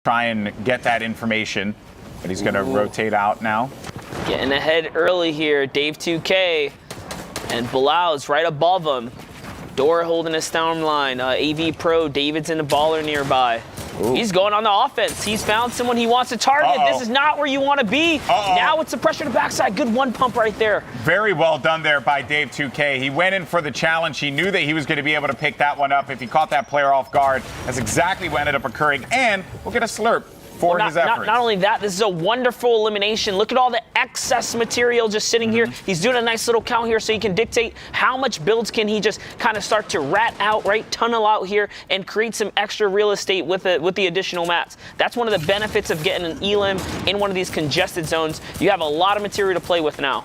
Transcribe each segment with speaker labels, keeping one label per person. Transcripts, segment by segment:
Speaker 1: try and get that information. But he's going to rotate out now.
Speaker 2: Getting ahead early here, Dave 2K. And Bilau's right above him. Dora holding a storm line. AV Pro, David's in the baller nearby. Ooh. He's going on the offense. He's found someone he wants to target. This is not where you want to be. Now it's the pressure to backside. Good one pump right there.
Speaker 1: Very well done there by Dave 2K. He went in for the challenge. He knew that he was going to be able to pick that one up if he caught that player off guard. That's exactly what ended up occurring. And we'll get a slurp for his efforts.
Speaker 2: Not only that, this is a wonderful elimination. Look at all the excess material just sitting here. He's doing a nice little count here so he can dictate how much builds can he just kind of start to rat out, right? Tunnel out here and create some extra real estate with the additional mats. That's one of the benefits of getting an elim in one of these congested zones. You have a lot of material to play with now.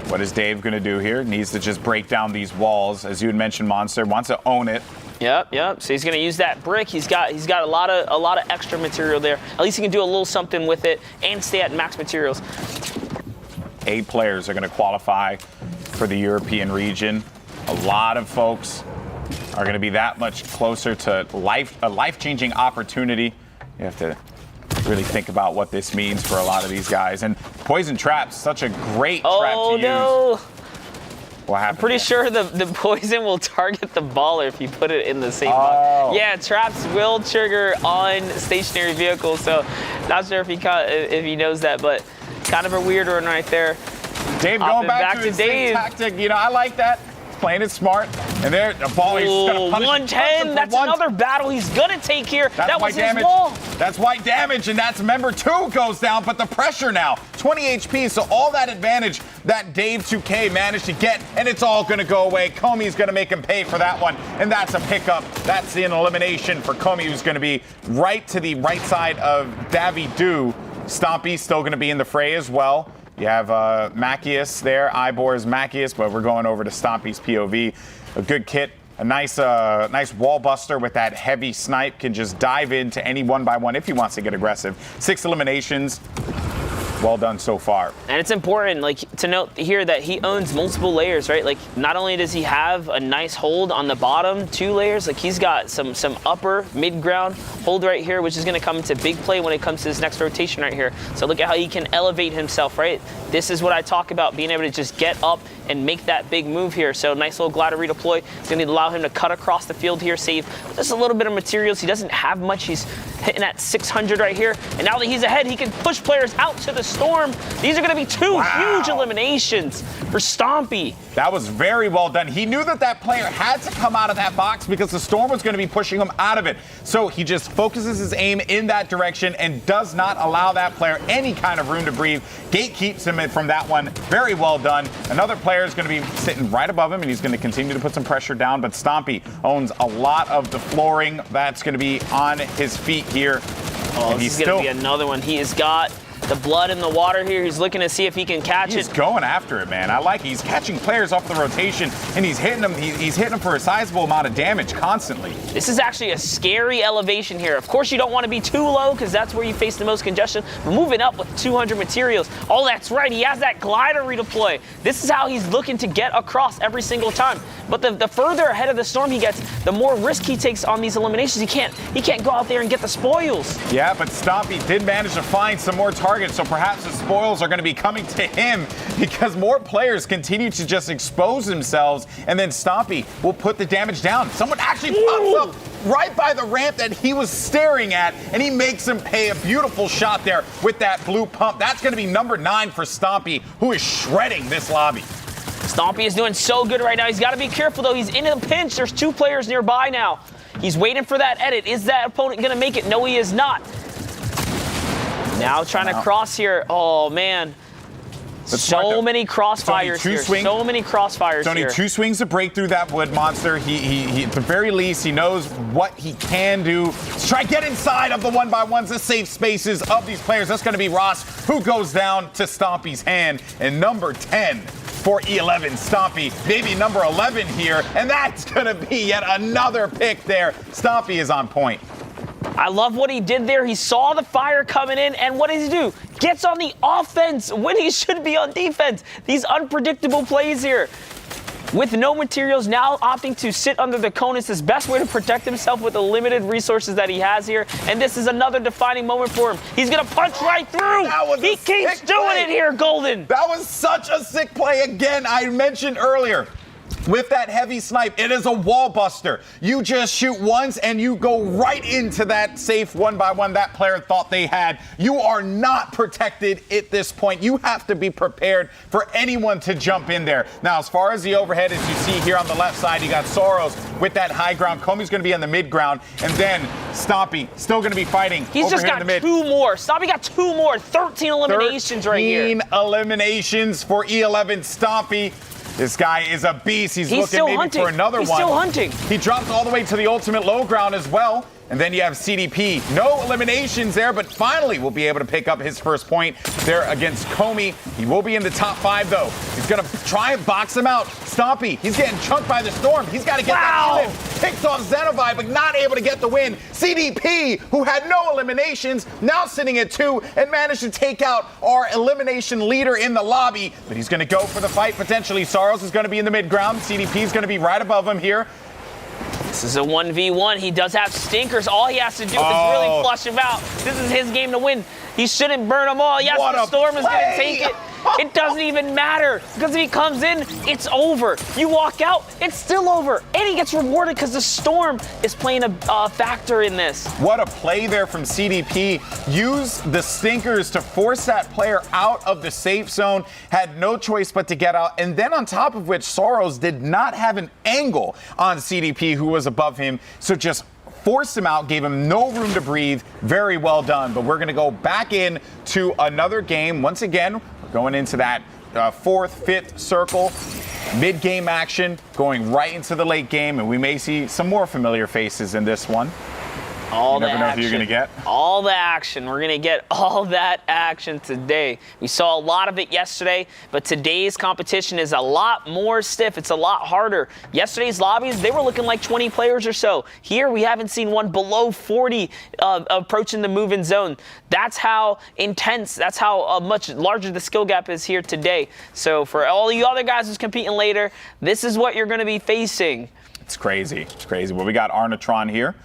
Speaker 1: What is Dave going to do here? Needs to just break down these walls. As you had mentioned, Monster wants to own it.
Speaker 2: Yep. So he's going to use that brick. He's got a lot of extra material there. At least he can do a little something with it and stay at max materials.
Speaker 1: 8 players are going to qualify for the European region. A lot of folks are going to be that much closer to a life-changing opportunity. You have to really think about what this means for a lot of these guys. And Poison Trap's such a great trap to use. What happened?
Speaker 2: I'm pretty sure the poison will target the baller if you put it in the same box. Yeah, traps will trigger on stationary vehicles, so not sure if he knows that, but kind of a weird one right there.
Speaker 1: Dave going back to his tactic. You know, I like that. Playing it smart. And there, the ball, he's going to punish
Speaker 2: 110. That's another battle he's going to take here. That was his wall.
Speaker 1: That's white damage, and that's member 2 goes down, but the pressure now, 20 HP, so all that advantage that Dave 2K managed to get, and it's all going to go away. Comey's going to make him pay for that one, and that's a pickup. That's an elimination for Comey, who's going to be right to the right side of Davidu. Stompy still going to be in the fray as well. You have Macias there, Ibor's Macias, but we're going over to Stompy's POV. A good kit, a nice wall buster with that heavy snipe. Can just dive into any 1-by-1 if he wants to get aggressive. 6 eliminations. Well done so far. And
Speaker 2: it's important, to note here that he owns multiple layers, right? Not only does he have a nice hold on the bottom 2 layers, he's got some upper mid-ground hold right here, which is going to come into big play when it comes to this next rotation right here. So look at how he can elevate himself, right? This is what I talk about, being able to just get up and make that big move here. So nice little glider redeploy. It's going to allow him to cut across the field here, save just a little bit of materials. He doesn't have much. He's hitting at 600 right here. And now that he's ahead, he can push players out to the storm. These are going to be 2 huge eliminations for Stompy.
Speaker 1: That was very well done. He knew that player had to come out of that box because the storm was going to be pushing him out of it. So he just focuses his aim in that direction and does not allow that player any kind of room to breathe. Gate keeps him in from that one. Very well done. Another player is going to be sitting right above him, and he's going to continue to put some pressure down. But Stompy owns a lot of the flooring. That's going to be on his feet here.
Speaker 2: This is going to be another one. He has got the blood in the water here. He's looking to see if he can catch it.
Speaker 1: He's going after it, man. I like it. He's catching players off the rotation, and he's hitting them. He's hitting them for a sizable amount of damage constantly.
Speaker 2: This is actually a scary elevation here. Of course, you don't want to be too low because that's where you face the most congestion. But moving up with 200 materials. Oh, that's right. He has that glider redeploy. This is how he's looking to get across every single time. But the further ahead of the storm he gets, the more risk he takes on these eliminations. He can't go out there and get the spoils.
Speaker 1: Yeah, but Stompy did manage to find some more targets, so perhaps the spoils are going to be coming to him because more players continue to just expose themselves, and then Stompy will put the damage down. Someone actually pops up right by the ramp that he was staring at, and he makes him pay. A beautiful shot there with that blue pump. That's going to be number 9 for Stompy, who is shredding this lobby.
Speaker 2: Stompy is doing so good right now. He's got to be careful, though. He's in a pinch. There's 2 players nearby now. He's waiting for that edit. Is that opponent going to make it? No, he is not. Now trying to cross here. Oh, man. So many crossfires here. So many crossfires
Speaker 1: here. Only 2 swings to break through that wood monster. He at the very least, he knows what he can do. Let's try to get inside of the 1-by-1s, the safe spaces of these players. That's going to be Ross, who goes down to Stompy's hand. And number 10 for E11, Stompy. Maybe number 11 here. And that's going to be yet another pick there. Stompy is on point.
Speaker 2: I love what he did there. He saw the fire coming in, and what does he do? Gets on the offense when he should be on defense. These unpredictable plays here. with no materials, now opting to sit under the cone. It's his best way to protect himself with the limited resources that he has here. And this is another defining moment for him. He's going to punch right through. He keeps doing it here, Golden.
Speaker 1: That was such a sick play. Again, I mentioned earlier, with that heavy snipe, it is a wall buster. You just shoot once and you go right into that safe 1-by-1 that player thought they had. You are not protected at this point. You have to be prepared for anyone to jump in there. Now, as far as the overhead, as you see here on the left side, you got Soros with that high ground. Comey's going to be on the mid ground. And then Stompy still going to be fighting.
Speaker 2: He's just got 2 more. Stompy got 2 more. 13 eliminations right here.
Speaker 1: 13 eliminations for E11 Stompy. This guy is a beast. He's looking maybe
Speaker 2: hunting.
Speaker 1: for another one.
Speaker 2: He's still hunting.
Speaker 1: He drops all the way to the ultimate low ground as well. And then you have CDP. No eliminations there, but finally will be able to pick up his first point there against Comey. He will be in the top 5, though. He's going to try and box him out. Stompy, he's getting chunked by the Storm. He's got to get that kill in. Picks off Xenovi, but not able to get the win. CDP, who had no eliminations, now sitting at 2 and managed to take out our elimination leader in the lobby. But he's going to go for the fight, potentially. Soros is going to be in the mid ground. CDP is going to be right above him here.
Speaker 2: This is a 1v1. He does have stinkers. All he has to do is really flush him out. This is his game to win. He shouldn't burn them all. Yes, the Storm is going to take it. It doesn't even matter, because if he comes in, it's over. You walk out, it's still over. And he gets rewarded because the Storm is playing a factor in this.
Speaker 1: What a play there from CDP. Use the stinkers to force that player out of the safe zone. Had no choice but to get out. And then on top of which, Soros did not have an angle on CDP, who was above him. So just forced him out, gave him no room to breathe. Very well done. But we're going to go back in to another game. Once again, we're going into that 4th, 5th circle. Mid-game action, going right into the late game. And we may see some more familiar faces in this one. You never know who you're going to get.
Speaker 2: All the action. We're going to get all that action today. We saw a lot of it yesterday, but today's competition is a lot more stiff. It's a lot harder. Yesterday's lobbies, they were looking like 20 players or so. Here, we haven't seen one below 40 approaching the move-in zone. That's how intense, that's how much larger the skill gap is here today. So for all you other guys who's competing later, this is what you're going to be facing.
Speaker 1: It's crazy. It's crazy. Well, we got Arnatron here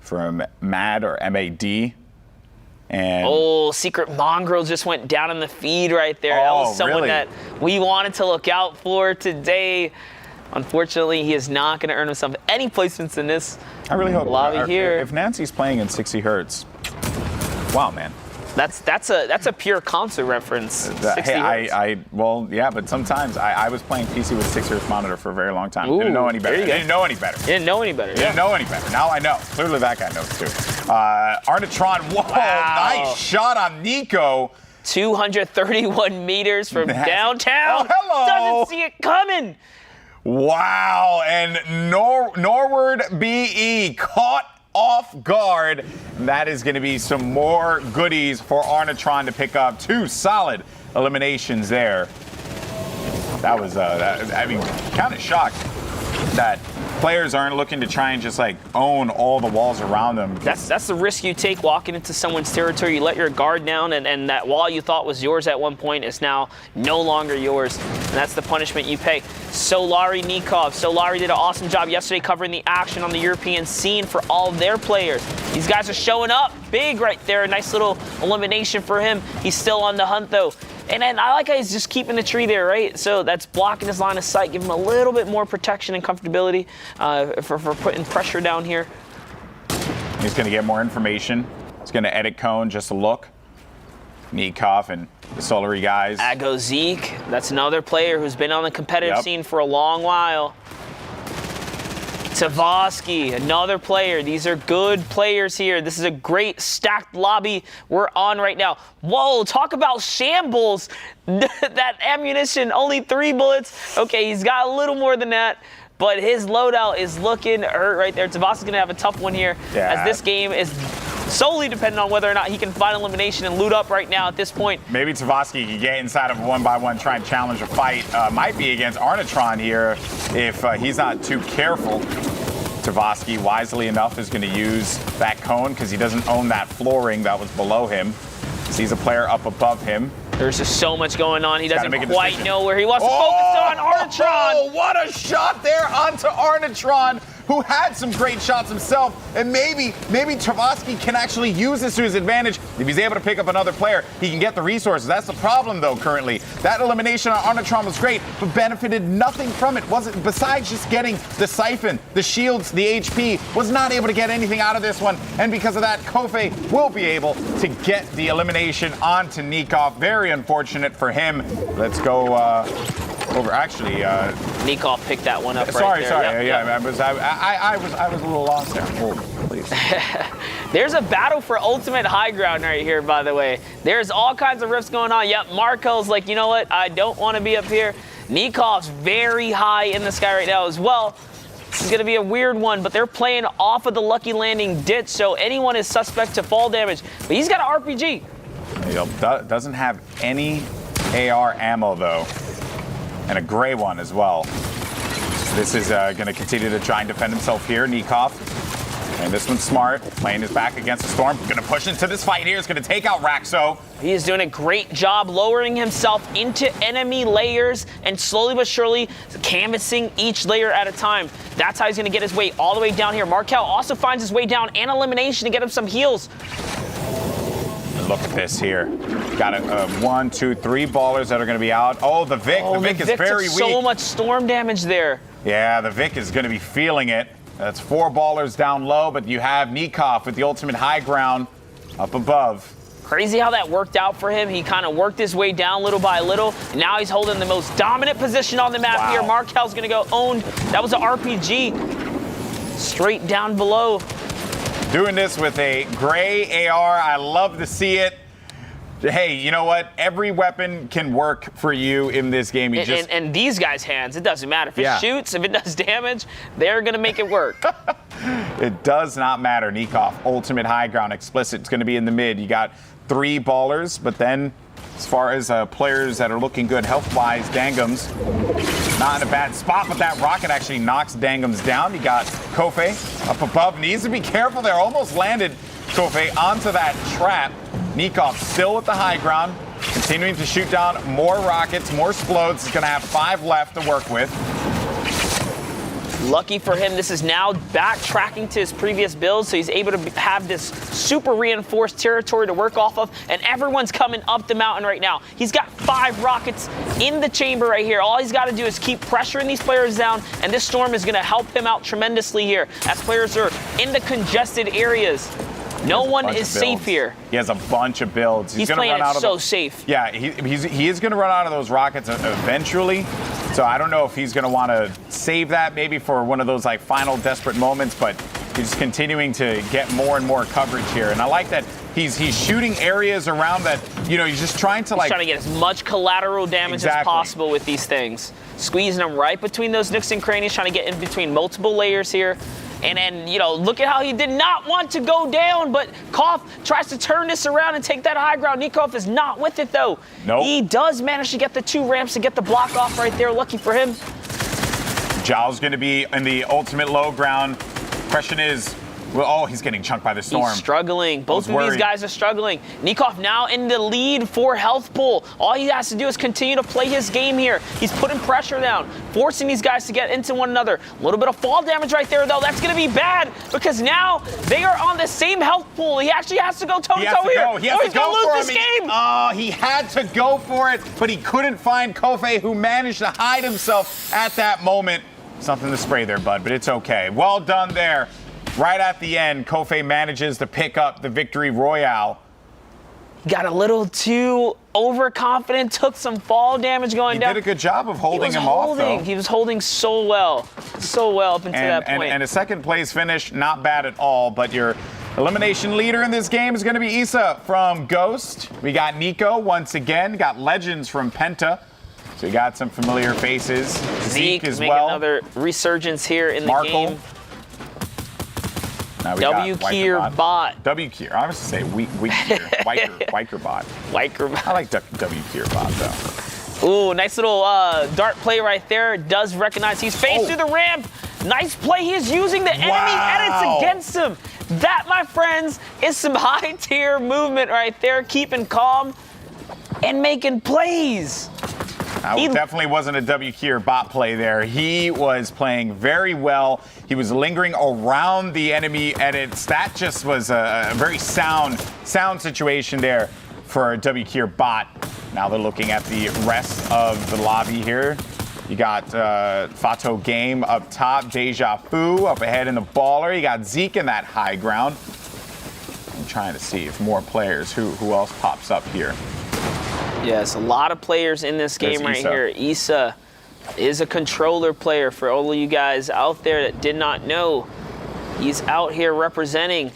Speaker 1: from MAD or MAD. And
Speaker 2: Secret Mongrel just went down in the feed right there. That was someone that we wanted to look out for today. Unfortunately, he is not going to earn himself any placements in this lobby here.
Speaker 1: If Nancy's playing in 60 hertz, wow, man.
Speaker 2: That's a pure console reference. 60 hertz.
Speaker 1: Well, yeah, but sometimes I was playing PC with 6 hertz monitor for a very long time. Didn't know any better. Didn't know any better.
Speaker 2: Didn't know any better.
Speaker 1: Didn't know any better. Now I know. Clearly that guy knows too. Arnatron, whoa, nice shot on Nico.
Speaker 2: 231 meters from downtown.
Speaker 1: Oh, hello.
Speaker 2: Doesn't see it coming.
Speaker 1: Wow, and Norward BE caught off guard. That is going to be some more goodies for Arnatron to pick up. 2 solid eliminations there. That was, kind of shocked that players aren't looking to try and just like own all the walls around them.
Speaker 2: That's the risk you take walking into someone's territory. You let your guard down, and that wall you thought was yours at one point is now no longer yours. And that's the punishment you pay. Solari Nikov. Solari did an awesome job yesterday covering the action on the European scene for all of their players. These guys are showing up big right there. A nice little elimination for him. He's still on the hunt though. And then I like how he's just keeping the tree there, right? So that's blocking his line of sight, giving him a little bit more protection and comfortability for putting pressure down here.
Speaker 1: He's going to get more information. He's going to edit cone just a look. Nikov and the Solari guys.
Speaker 2: Ago Zeke, that's another player who's been on the competitive scene for a long while. Tavosky, another player. These are good players here. This is a great stacked lobby we're on right now. Whoa, talk about shambles. That ammunition, only 3 bullets. Okay, he's got a little more than that, but his loadout is looking hurt right there. Tavosky's going to have a tough one here, as this game is solely dependent on whether or not he can find elimination and loot up right now at this point.
Speaker 1: Maybe Tavosky can get inside of a 1-by-1, try and challenge a fight. Might be against Arnatron here if he's not too careful. Tavosky, wisely enough, is going to use that cone because he doesn't own that flooring that was below him. Sees a player up above him.
Speaker 2: There's just so much going on. He
Speaker 1: Gotta
Speaker 2: doesn't
Speaker 1: make a
Speaker 2: quite
Speaker 1: decision.
Speaker 2: know where he wants to focus on Arnatron.
Speaker 1: Oh, what a shot there onto Arnatron, who had some great shots himself. And maybe Travasky can actually use this to his advantage. If he's able to pick up another player, he can get the resources. That's the problem, though, currently. That elimination on Arnatron was great, but benefited nothing from it. Wasn't besides just getting the siphon, the shields, the HP, was not able to get anything out of this one. And because of that, Kofe will be able to get the elimination onto Nikov. Very unfortunate for him. Let's go over. Actually,
Speaker 2: Nikov picked that one up
Speaker 1: sorry,
Speaker 2: right there.
Speaker 1: yeah. I was a little lost there. Hold, please.
Speaker 2: There's a battle for ultimate high ground right here, by the way. There's all kinds of rifts going on. Yep, Marco's like, you know what? I don't want to be up here. Nikov's very high in the sky right now as well. This is going to be a weird one, but they're playing off of the lucky landing ditch, so anyone is suspect to fall damage. But he's got an RPG.
Speaker 1: Yep, doesn't have any AR ammo, though. And a gray one as well. This is going to continue to try and defend himself here, Nikov. And this one's smart, playing his back against the storm. Going to push into this fight here. It's going to take out Raxo.
Speaker 2: He is doing a great job lowering himself into enemy layers and slowly but surely canvassing each layer at a time. That's how he's going to get his way all the way down here. Markel also finds his way down and elimination to get him some heals.
Speaker 1: Look at this here. Got 1, 2, 3 ballers that are going to be out. Oh, the Vic.
Speaker 2: Oh,
Speaker 1: the Vic is very weak.
Speaker 2: So much storm damage there.
Speaker 1: Yeah, the Vic is going to be feeling it. That's 4 ballers down low, but you have Nikov with the ultimate high ground up above.
Speaker 2: Crazy how that worked out for him. He kind of worked his way down little by little. And now he's holding the most dominant position on the map here. Markel's going to go owned. That was an RPG. Straight down below.
Speaker 1: Doing this with a gray AR. I love to see it. Hey, you know what? Every weapon can work for you in this game.
Speaker 2: And these guys' hands, it doesn't matter. If it shoots, if it does damage, they're going to make it work.
Speaker 1: It does not matter. Nikov, ultimate high ground. Explicit's going to be in the mid. You got 3 ballers, but then as far as players that are looking good health-wise, Dangum's not in a bad spot, but that rocket actually knocks Dangum's down. You got Kofe up above. Needs to be careful there. Almost landed Kofe onto that trap. Nikov still with the high ground, continuing to shoot down more rockets, more explodes. He's going to have 5 left to work with.
Speaker 2: Lucky for him, this is now backtracking to his previous build, so he's able to have this super reinforced territory to work off of, and everyone's coming up the mountain right now. He's got 5 rockets in the chamber right here. All he's got to do is keep pressuring these players down, and this storm is going to help him out tremendously here as players are in the congested areas. No one is safe here.
Speaker 1: He has a bunch of builds.
Speaker 2: He's playing it so safe.
Speaker 1: Yeah, he is going to run out of those rockets eventually. So I don't know if he's going to want to save that maybe for one of those like final desperate moments, but he's continuing to get more and more coverage here. And I like that he's shooting areas around that, you know, he's just trying to
Speaker 2: trying to get as much collateral damage as possible with these things. Squeezing them right between those nooks and crannies, trying to get in between multiple layers here. And then, you know, look at how he did not want to go down, but Koff tries to turn this around and take that high ground. Nikov is not with it, though.
Speaker 1: Nope.
Speaker 2: He does manage to get the 2 ramps to get the block off right there. Lucky for him.
Speaker 1: Zhao's going to be in the ultimate low ground. Question is, well, he's getting chunked by the storm.
Speaker 2: He's struggling. Both of these guys are struggling. Nikov now in the lead for health pool. All he has to do is continue to play his game here. He's putting pressure down, forcing these guys to get into one another. A little bit of fall damage right there, though. That's going to be bad because now they are on the same health pool. He actually has to go toe-to-toe here.
Speaker 1: He has to go
Speaker 2: lose
Speaker 1: for
Speaker 2: this game.
Speaker 1: He had to go for it, but he couldn't find Kofe, who managed to hide himself at that moment. Something to spray there, bud, but it's okay. Well done there. Right at the end, Kofe manages to pick up the victory royale.
Speaker 2: Got a little too overconfident, took some fall damage going down.
Speaker 1: He did a good job of holding him off, though.
Speaker 2: He was holding so well up until that point.
Speaker 1: And a second place finish, not bad at all, but your elimination leader in this game is going to be Issa from Ghost. We got Nico once again, got Legends from Penta. So we got some familiar faces. Zeke as well.
Speaker 2: Another resurgence here in the game.
Speaker 1: WKeer
Speaker 2: bot.
Speaker 1: WKeer. I was going to say Wiker bot.
Speaker 2: Wiker bot.
Speaker 1: I like WKeer bot, though.
Speaker 2: Ooh, nice little dart play right there. Does recognize he's phased through the ramp. Nice play. He is using the enemy edits against him. That, my friends, is some high-tier movement right there. Keeping calm. and making plays.
Speaker 1: That definitely wasn't a WQ or bot play there. He was playing very well. He was lingering around the enemy, and that just was a very sound situation there for a WQ or bot. Now they're looking at the rest of the lobby here. You got Fato Game up top, Deja Fu up ahead in the baller. You got Zeke in that high ground. I'm trying to see if more players, who else pops up here.
Speaker 2: Yes, a lot of players in this game right here. Issa is a controller player for all of you guys out there that did not know. He's out here representing.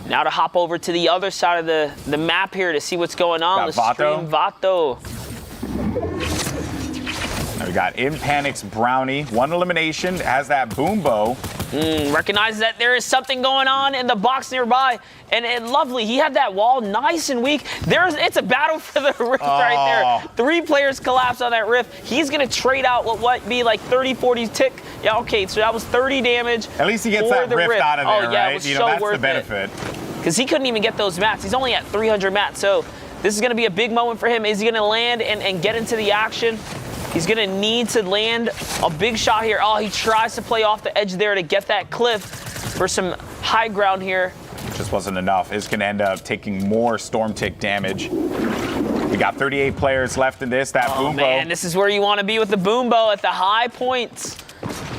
Speaker 2: Now to hop over to the other side of the map here to see what's going on. Let's stream Vato.
Speaker 1: Now we got In Panic's Brownie. One elimination, has that boom bow.
Speaker 2: Recognizes that there is something going on in the box nearby. And lovely, he had that wall nice and weak. It's a battle for the rift right there. 3 players collapse on that rift. He's going to trade out what might be like 30, 40 tick. Yeah, okay, so that was 30 damage.
Speaker 1: At least he gets that rift out of there,
Speaker 2: yeah,
Speaker 1: right?
Speaker 2: It was
Speaker 1: you
Speaker 2: so
Speaker 1: know, that's
Speaker 2: worth
Speaker 1: the benefit.
Speaker 2: Because he couldn't even get those mats. He's only at 300 mats, so this is going to be a big moment for him. Is he going to land and get into the action? He's going to need to land a big shot here. Oh, he tries to play off the edge there to get that cliff for some high ground here.
Speaker 1: Just wasn't enough. It's going to end up taking more storm tick damage. We got 38 players left in this. That boom bow.
Speaker 2: Man, this is where you want to be with the boom bow at the high points.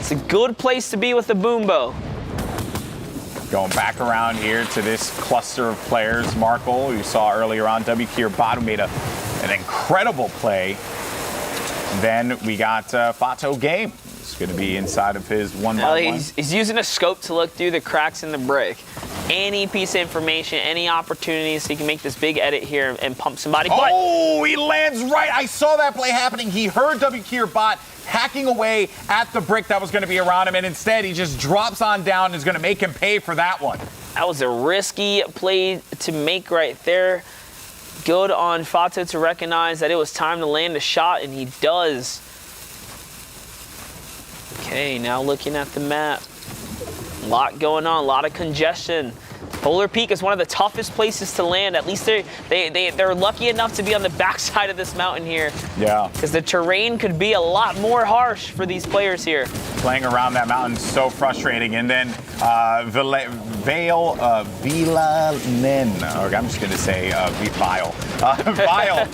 Speaker 2: It's a good place to be with the boom bow.
Speaker 1: Going back around here to this cluster of players. Markle, you saw earlier on, WQ bot, who made an incredible play. And then we got Fato Game. It's going to be inside of his 1-by-1.
Speaker 2: He's using a scope to look through the cracks in the brick. Any piece of information, any opportunity, so he can make this big edit here and pump somebody.
Speaker 1: Oh, he lands right. I saw that play happening. He heard WQ bot hacking away at the brick that was going to be around him, and instead he just drops on down and is going to make him pay for that one.
Speaker 2: That was a risky play to make right there. Good on Fato to recognize that it was time to land a shot, and he does. Okay, now looking at the map. A lot going on, a lot of congestion. Polar Peak is one of the toughest places to land. At least they're lucky enough to be on the backside of this mountain here.
Speaker 1: Yeah.
Speaker 2: Because the terrain could be a lot more harsh for these players here.
Speaker 1: Playing around that mountain is so frustrating. And then Vila Nen, or I'm just going to say Vile. Vile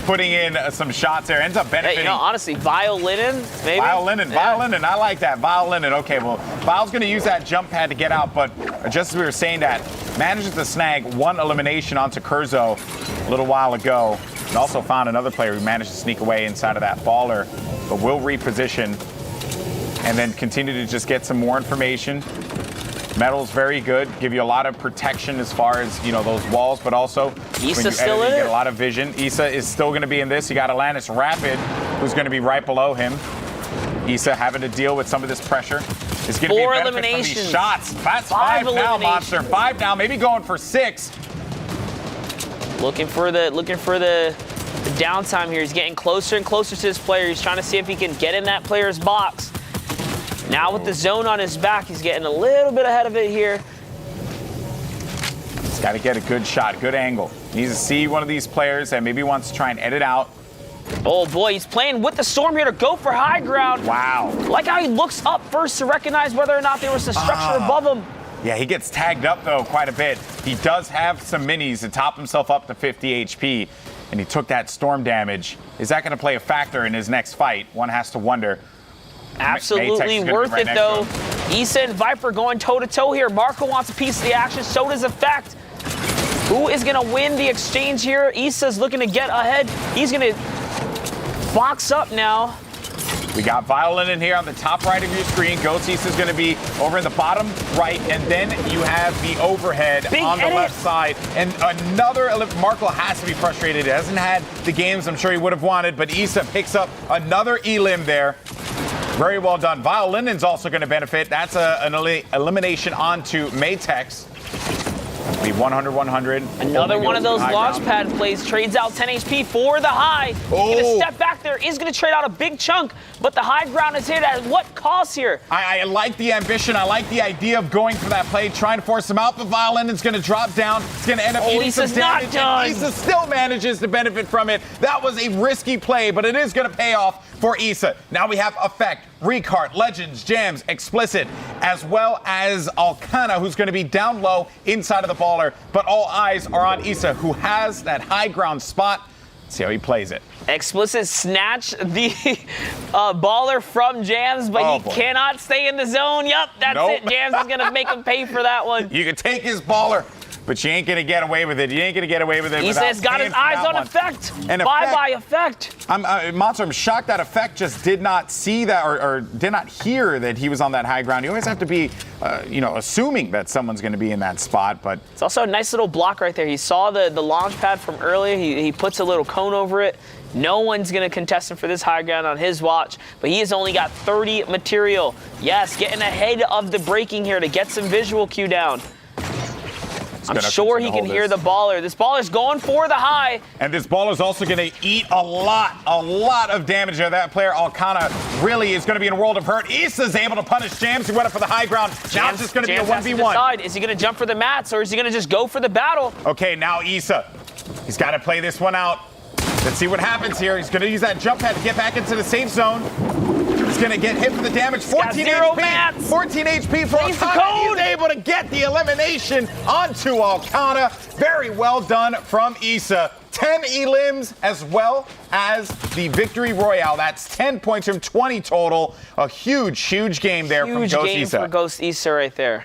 Speaker 1: putting in some shots there. Ends up benefiting.
Speaker 2: Hey, honestly, Violinen, maybe?
Speaker 1: Violinen, I like that. Violinen. Okay, well, Vile's going to use that jump pad to get out, but just as we were saying that, manages to snag 1 elimination onto Curzo a little while ago, and also found another player who managed to sneak away inside of that baller, but will reposition and then continue to just get some more information. Metal's very good, give you a lot of protection as far as, you know, those walls, but also
Speaker 2: Issa's still in it.
Speaker 1: You get a lot of vision. Issa is still going to be in this. You got Atlantis Rapid, who's going to be right below him. Issa having to deal with some of this pressure. It's going to be a benefit from these shots. That's 5 now, Monster. 5 now, maybe going for 6.
Speaker 2: Looking for the downtime here. He's getting closer and closer to this player. He's trying to see if he can get in that player's box. Now with the zone on his back, he's getting a little bit ahead of it here.
Speaker 1: He's got to get a good shot, good angle. He needs to see one of these players that maybe wants to try and edit out.
Speaker 2: Oh boy, he's playing with the storm here to go for high ground.
Speaker 1: Wow.
Speaker 2: Like how he looks up first to recognize whether or not there was a structure above him.
Speaker 1: Yeah, he gets tagged up though quite a bit. He does have some minis to top himself up to 50 HP, and he took that storm damage. Is that going to play a factor in his next fight? One has to wonder.
Speaker 2: Absolutely worth it though. Issa and Viper going toe-to-toe here. Marco wants a piece of the action, so does Effect. Who is going to win the exchange here? Issa's looking to get ahead. He's going to box up now.
Speaker 1: We got Violin in here on the top right of your screen. Ghost Issa's going to be over in the bottom right, and then you have the overhead on the left side. And another, Markle has to be frustrated. He hasn't had the games I'm sure he would have wanted, but Issa picks up another elim there. Very well done. Violinen's also going to benefit. That's an elimination onto Matex. Be 100-100.
Speaker 2: Another one of those launch
Speaker 1: ground.
Speaker 2: pad plays, trades out 10 HP for the high. He's gonna step back there, is gonna trade out a big chunk, but the high ground is hit at what cost here?
Speaker 1: I like the ambition. I like the idea of going for that play, trying to force him out, but Violin's going to drop down. It's going to end up eating some damage.
Speaker 2: Not done.
Speaker 1: Issa still manages to benefit from it. That was a risky play, but it is going to pay off for Issa. Now we have Effect, Recart, Legends, Jams, Explicit, as well as Alcana, who's going to be down low inside of the baller. But all eyes are on Issa, who has that high ground spot. Let's see how he plays it.
Speaker 2: Explicit snatch the baller from Jams, but he cannot stay in the zone. Yup, that's it. Jams is going to make him pay for that one.
Speaker 1: You can take his baller, but you ain't going to get away with it. You ain't going to get away with it.
Speaker 2: He says got his eyes on Effect.
Speaker 1: And
Speaker 2: Bye-bye, Effect.
Speaker 1: Monster, I'm shocked that Effect just did not see that or did not hear that he was on that high ground. You always have to be, assuming that someone's going to be in that spot. But
Speaker 2: it's also a nice little block right there. He saw the launch pad from earlier. He puts a little cone over it. No one's going to contest him for this high ground on his watch, but he has only got 30 material. Yes, getting ahead of the breaking here to get some visual cue down. I'm sure he can hear the baller. This baller's going for the high.
Speaker 1: And this baller's also going to eat a lot of damage there. That player, Alcana, really is going to be in a world of hurt. Issa's able to punish Jams, who went up for the high ground. Now it's just going to be a 1v1.
Speaker 2: Is he going to jump for the mats, or is he going to just go for the battle?
Speaker 1: Okay, now Issa. He's got to play this one out. Let's see what happens here. He's going to use that jump pad to get back into the safe zone. He's going to get hit for the damage. 14 HP.
Speaker 2: Mats.
Speaker 1: 14 HP for Alcana. He's able to get the elimination onto Alcana. Very well done from Issa. 10 elims as well as the victory royale. That's 10 points from 20 total. A huge game there from Ghost Issa.
Speaker 2: Huge game for Ghost Issa right there.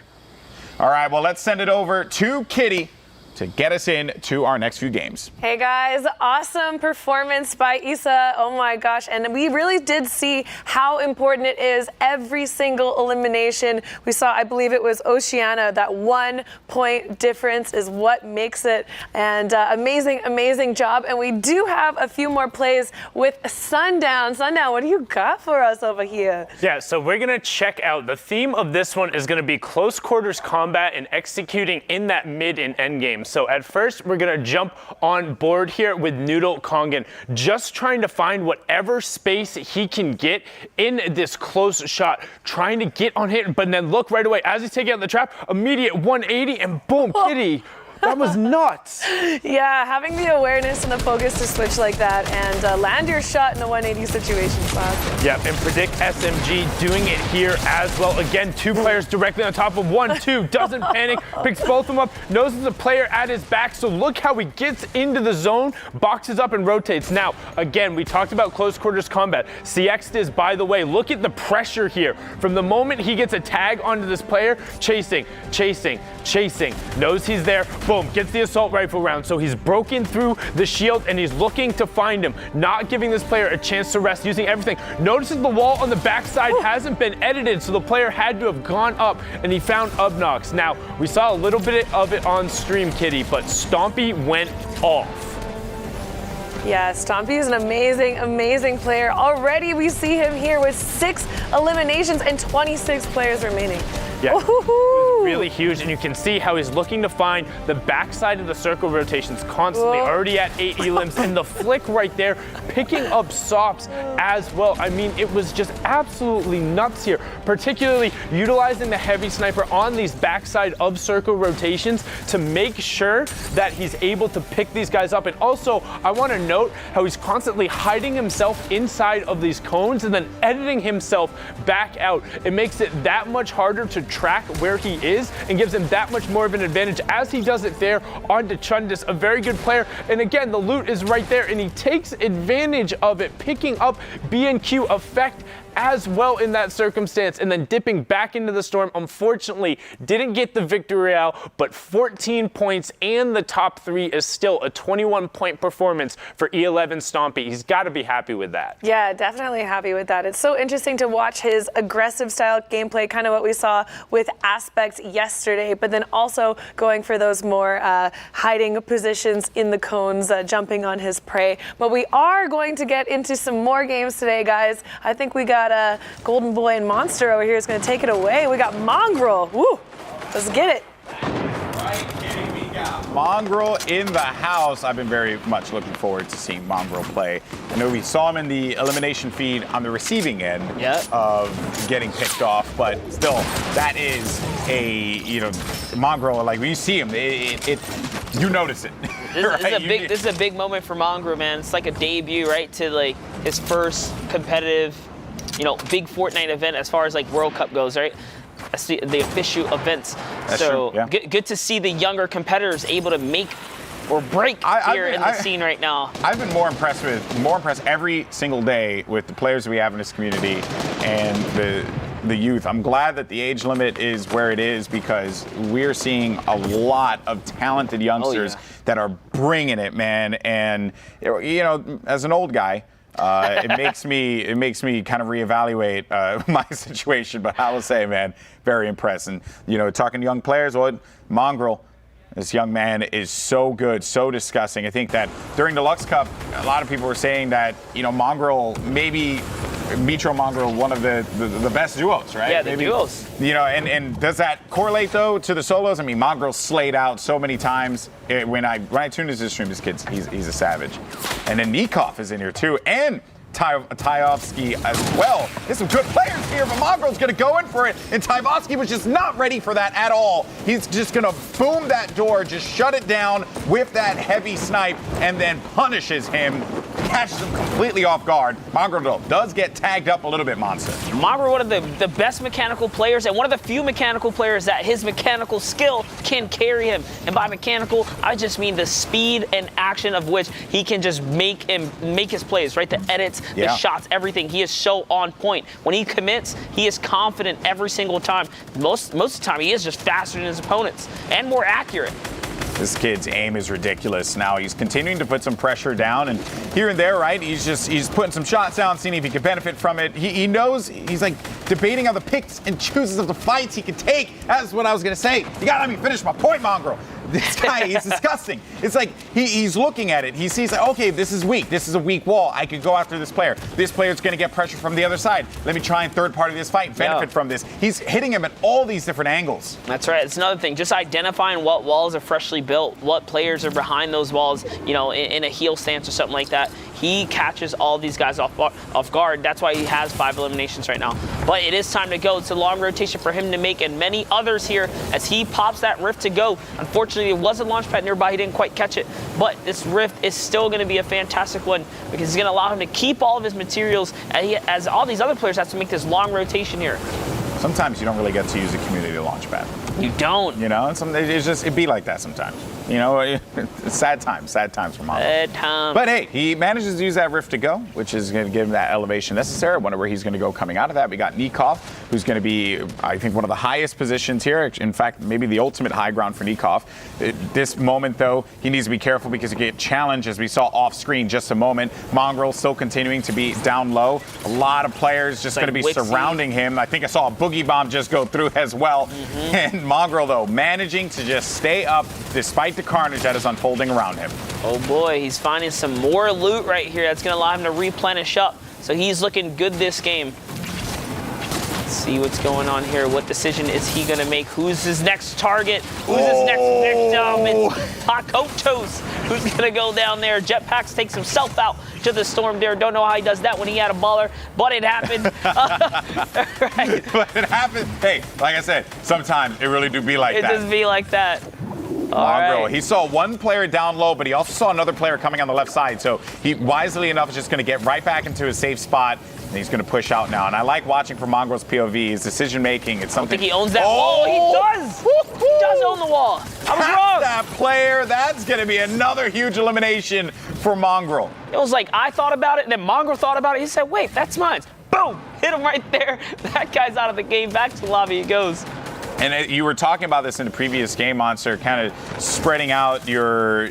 Speaker 1: All right, well, let's send it over to Kitty to get us in to our next few games.
Speaker 3: Hey guys, awesome performance by Issa. Oh my gosh, and we really did see how important it is. Every single elimination we saw, I believe it was Oceana, that 1 point difference is what makes it. And amazing job. And we do have a few more plays with Sundown. Sundown, what do you got for us over here?
Speaker 4: Yeah, so we're gonna check out, the theme of this one is gonna be close quarters combat and executing in that mid and end game. So at first, we're going to jump on board here with Noodle Kongan, just trying to find whatever space he can get in this close shot, trying to get on hit, but then look right away, as he's taking out the trap, immediate 180, and boom, Kitty. That was nuts.
Speaker 3: Yeah, having the awareness and the focus to switch like that and land your shot in a 180 situation is awesome.
Speaker 4: Yep, and Predict SMG doing it here as well. Again, 2 players directly on top of 1, 2, doesn't panic, picks both of them up, knows there's a player at his back, so look how he gets into the zone, boxes up and rotates. Now, again, we talked about close quarters combat. CX is, by the way, look at the pressure here. From the moment he gets a tag onto this player, chasing, knows he's there, boom, gets the assault rifle round. So he's broken through the shield and he's looking to find him, not giving this player a chance to rest, using everything. Notices the wall on the backside hasn't been edited, so the player had to have gone up and he found Ubnox. Now, we saw a little bit of it on stream, Kitty, but Stompy went off.
Speaker 3: Yeah, Stompy is an amazing player. Already we see him here with 6 eliminations and 26 players remaining.
Speaker 4: Yeah, really huge, and you can see how he's looking to find the backside of the circle rotations constantly, already at 8 elims, and the flick right there, picking up Sops as well. I mean, it was just absolutely nuts here, particularly utilizing the heavy sniper on these backside of circle rotations to make sure that he's able to pick these guys up. And also, I want to note how he's constantly hiding himself inside of these cones and then editing himself back out. It makes it that much harder to track where he is and gives him that much more of an advantage as he does it there onto Chundis, a very good player. And again, the loot is right there and he takes advantage of it, picking up BNQ Effect as well in that circumstance, and then dipping back into the storm. Unfortunately, didn't get the victory royale, but 14 points and the top 3 is still a 21-point performance for E11 Stompy. He's got to be happy with that.
Speaker 3: Yeah, definitely happy with that. It's so interesting to watch his aggressive style gameplay, kind of what we saw with Aspect yesterday, but then also going for those more hiding positions in the cones, jumping on his prey. But we are going to get into some more games today, guys. I think we got Golden Boy and Monster over here is going to take it away. We got Mongrel. Woo! Let's get it.
Speaker 1: Right, kidding me. Mongrel in the house. I've been very much looking forward to seeing Mongrel play. I know we saw him in the elimination feed on the receiving end of getting picked off, but still, that is Mongrel, like when you see him, you notice it.
Speaker 2: This is a big moment for Mongrel, man. It's like a debut, right, to like his first competitive, big Fortnite event as far as like World Cup goes, right? That's the official events.
Speaker 1: That's
Speaker 2: so
Speaker 1: true, yeah.
Speaker 2: Good to see the younger competitors able to make or break here in the scene right now.
Speaker 1: I've been more impressed every single day with the players we have in this community and the youth. I'm glad that the age limit is where it is because we're seeing a lot of talented youngsters that are bringing it, man. And as an old guy, it makes me kind of reevaluate my situation. But I will say, man, very impressed. And talking to young players, Mongrel. This young man is so good, so disgusting. I think that during the Lux Cup, a lot of people were saying that, Mongrel, maybe Mitro Mongrel, one of the best duos, right?
Speaker 2: Yeah, the duos.
Speaker 1: And does that correlate, though, to the solos? I mean, Mongrel slayed out so many times. When I tuned into his stream, this kid's he's a savage. And then Nikov is in here, too. And Tyovsky as well. There's some good players here, but Mongrel's going to go in for it, and Tyovsky was just not ready for that at all. He's just going to boom that door, just shut it down with that heavy snipe, and then punishes him, catches him completely off guard. Mongrel does get tagged up a little bit, Monster.
Speaker 2: Mongrel, one of the best mechanical players, and one of the few mechanical players that his mechanical skill can carry him. And by mechanical, I just mean the speed and action of which he can just make his plays, right? The edits, the shots, everything. He is so on point. When he commits, he is confident every single time. Most of the time, he is just faster than his opponents and more accurate.
Speaker 1: This kid's aim is ridiculous. Now he's continuing to put some pressure down, and here and there, right? He's putting some shots down, seeing if he can benefit from it. He knows, he's like debating on the picks and chooses of the fights he can take. That's what I was gonna say. You gotta let me finish my point, Mongrel. This guy is disgusting. It's like he's looking at it. He sees, like, okay, this is weak. This is a weak wall. I could go after this player. This player's going to get pressure from the other side. Let me try and third party this fight, benefit from this. He's hitting him at all these different angles.
Speaker 2: That's right. It's another thing. Just identifying what walls are freshly built, what players are behind those walls, in a heel stance or something like that. He catches all these guys off guard. That's why he has 5 eliminations right now. But it is time to go. It's a long rotation for him to make, and many others here as he pops that rift to go. Unfortunately, it was a launch pad nearby. He didn't quite catch it. But this rift is still going to be a fantastic one because it's going to allow him to keep all of his materials as all these other players have to make this long rotation here.
Speaker 1: Sometimes you don't really get to use a community launch pad.
Speaker 2: You don't.
Speaker 1: It'd be like that sometimes. Sad times for Mongrel.
Speaker 2: Sad times.
Speaker 1: But hey, he manages to use that rift to go, which is going to give him that elevation necessary. I wonder where he's going to go coming out of that. We got Nikov, who's going to be, I think, one of the highest positions here. In fact, maybe the ultimate high ground for Nikov. At this moment, though, he needs to be careful because he get challenged, as we saw off screen just a moment. Mongrel still continuing to be down low. A lot of players just going to be surrounding him. I think I saw a boogie bomb just go through as well. And Mongrel, though, managing to just stay up despite the carnage that is unfolding around him.
Speaker 2: Oh boy, he's finding some more loot right here that's going to allow him to replenish up. So he's looking good this game. Let's see what's going on here. What decision is he going to make? Who's his next target? Who's his next victim? It's Pakotos who's going to go down there. Jetpacks takes himself out to the storm there. Don't know how he does that when he had a baller, but it happened.
Speaker 1: Right. But it happened. Hey, like I said, sometimes it really do be like that.
Speaker 2: It does be like that.
Speaker 1: Mongrel, he saw one player down low, but he also saw another player coming on the left side. So he, wisely enough, is just going to get right back into his safe spot. And he's going to push out now. And I like watching from Mongrel's POV. His decision making. It's something.
Speaker 2: I think he owns that wall. He does. He does own the wall. I was wrong.
Speaker 1: That player. That's going to be another huge elimination for Mongrel.
Speaker 2: It was like I thought about it, and then Mongrel thought about it. He said, "Wait, that's mine." Boom! Hit him right there. That guy's out of the game. Back to the lobby he goes.
Speaker 1: And you were talking about this in the previous game, Monster, kind of spreading out your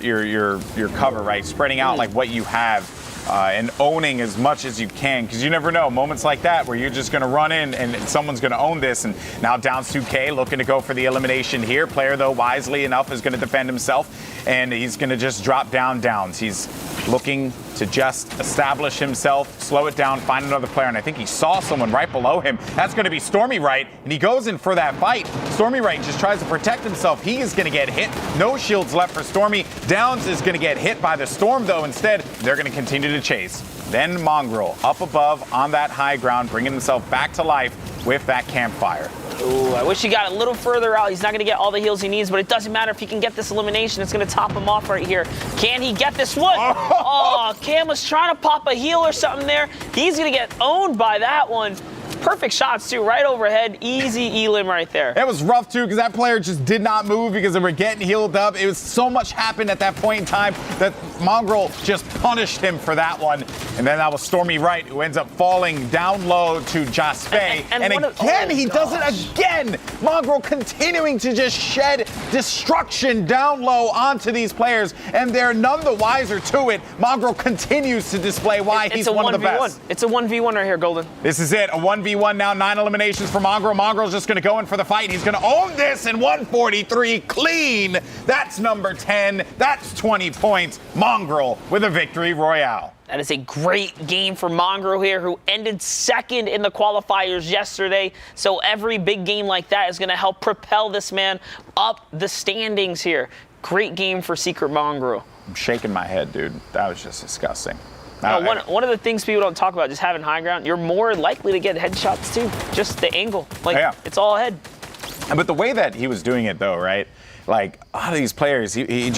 Speaker 1: cover, right? Spreading out like what you have and owning as much as you can, because you never know. Moments like that where you're just going to run in and someone's going to own this. And now down 2K, looking to go for the elimination here. Player, though, wisely enough, is going to defend himself, and he's going to just drop down downs. He's looking to just establish himself, slow it down, find another player, and I think he saw someone right below him. That's going to be Stormy Wright, and he goes in for that fight. Stormy Wright just tries to protect himself. He is going to get hit. No shields left for Stormy. Downs is going to get hit by the Storm, though. Instead, they're going to continue to chase. Then Mongrel up above on that high ground, bringing himself back to life with that campfire.
Speaker 2: Ooh, I wish he got a little further out. He's not going to get all the heals he needs, but it doesn't matter if he can get this elimination. It's going to top him off right here. Can he get this one? Oh, Cam was trying to pop a heal or something there. He's going to get owned by that one. Perfect shots, too, right overhead. Easy elim right there.
Speaker 1: It was rough, too, because that player just did not move because they were getting healed up. It was so much happened at that point in time that Mongrel just punished him for that one. And then that was Stormy Wright, who ends up falling down low to Jaspe. And again, he does it again. Mongrel continuing to just shed destruction down low onto these players, and they're none the wiser to it. Mongrel continues to display why he's one of the best.
Speaker 2: It's a 1v1 right here, Golden.
Speaker 1: This is it, a 1v1 now, 9 eliminations for Mongrel. Mongrel's just going to go in for the fight. He's going to own this in 143 clean. That's number 10. That's 20 points. Mongrel with a victory royale.
Speaker 2: That is a great game for Mongrel here, who ended second in the qualifiers yesterday. So every big game like that is going to help propel this man up the standings here. Great game for Secret Mongrel.
Speaker 1: I'm shaking my head, dude. That was just disgusting.
Speaker 2: One of the things people don't talk about, just having high ground, you're more likely to get headshots too. Just the angle. It's all ahead.
Speaker 1: But the way that he was doing it, though, right? Like, a lot of these players, he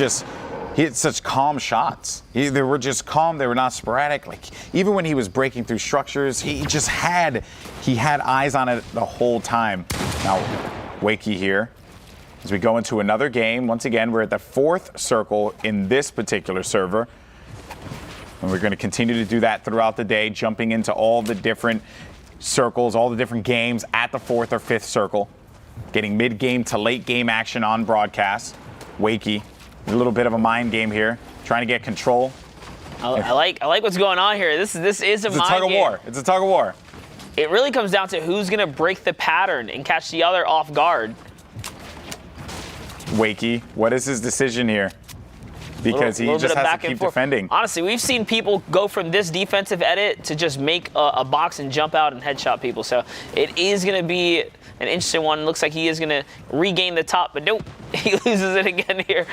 Speaker 1: hit such calm shots. They were just calm. They were not sporadic. Like, even when he was breaking through structures, he had eyes on it the whole time. Now, Wakey here. As we go into another game, once again, we're at the 4th circle in this particular server. And we're going to continue to do that throughout the day, jumping into all the different circles, all the different games at the 4th or 5th circle. Getting mid-game to late-game action on broadcast. Wakey, a little bit of a mind game here, trying to get control.
Speaker 2: I like what's going on here. This is a mind game.
Speaker 1: It's a tug of war. It's a tug of war.
Speaker 2: It really comes down to who's going to break the pattern and catch the other off guard.
Speaker 1: Wakey, what is his decision here? Because he just has to keep defending.
Speaker 2: Honestly, we've seen people go from this defensive edit to just make a box and jump out and headshot people. So it is going to be an interesting one. Looks like he is going to regain the top, but nope, he loses it again here.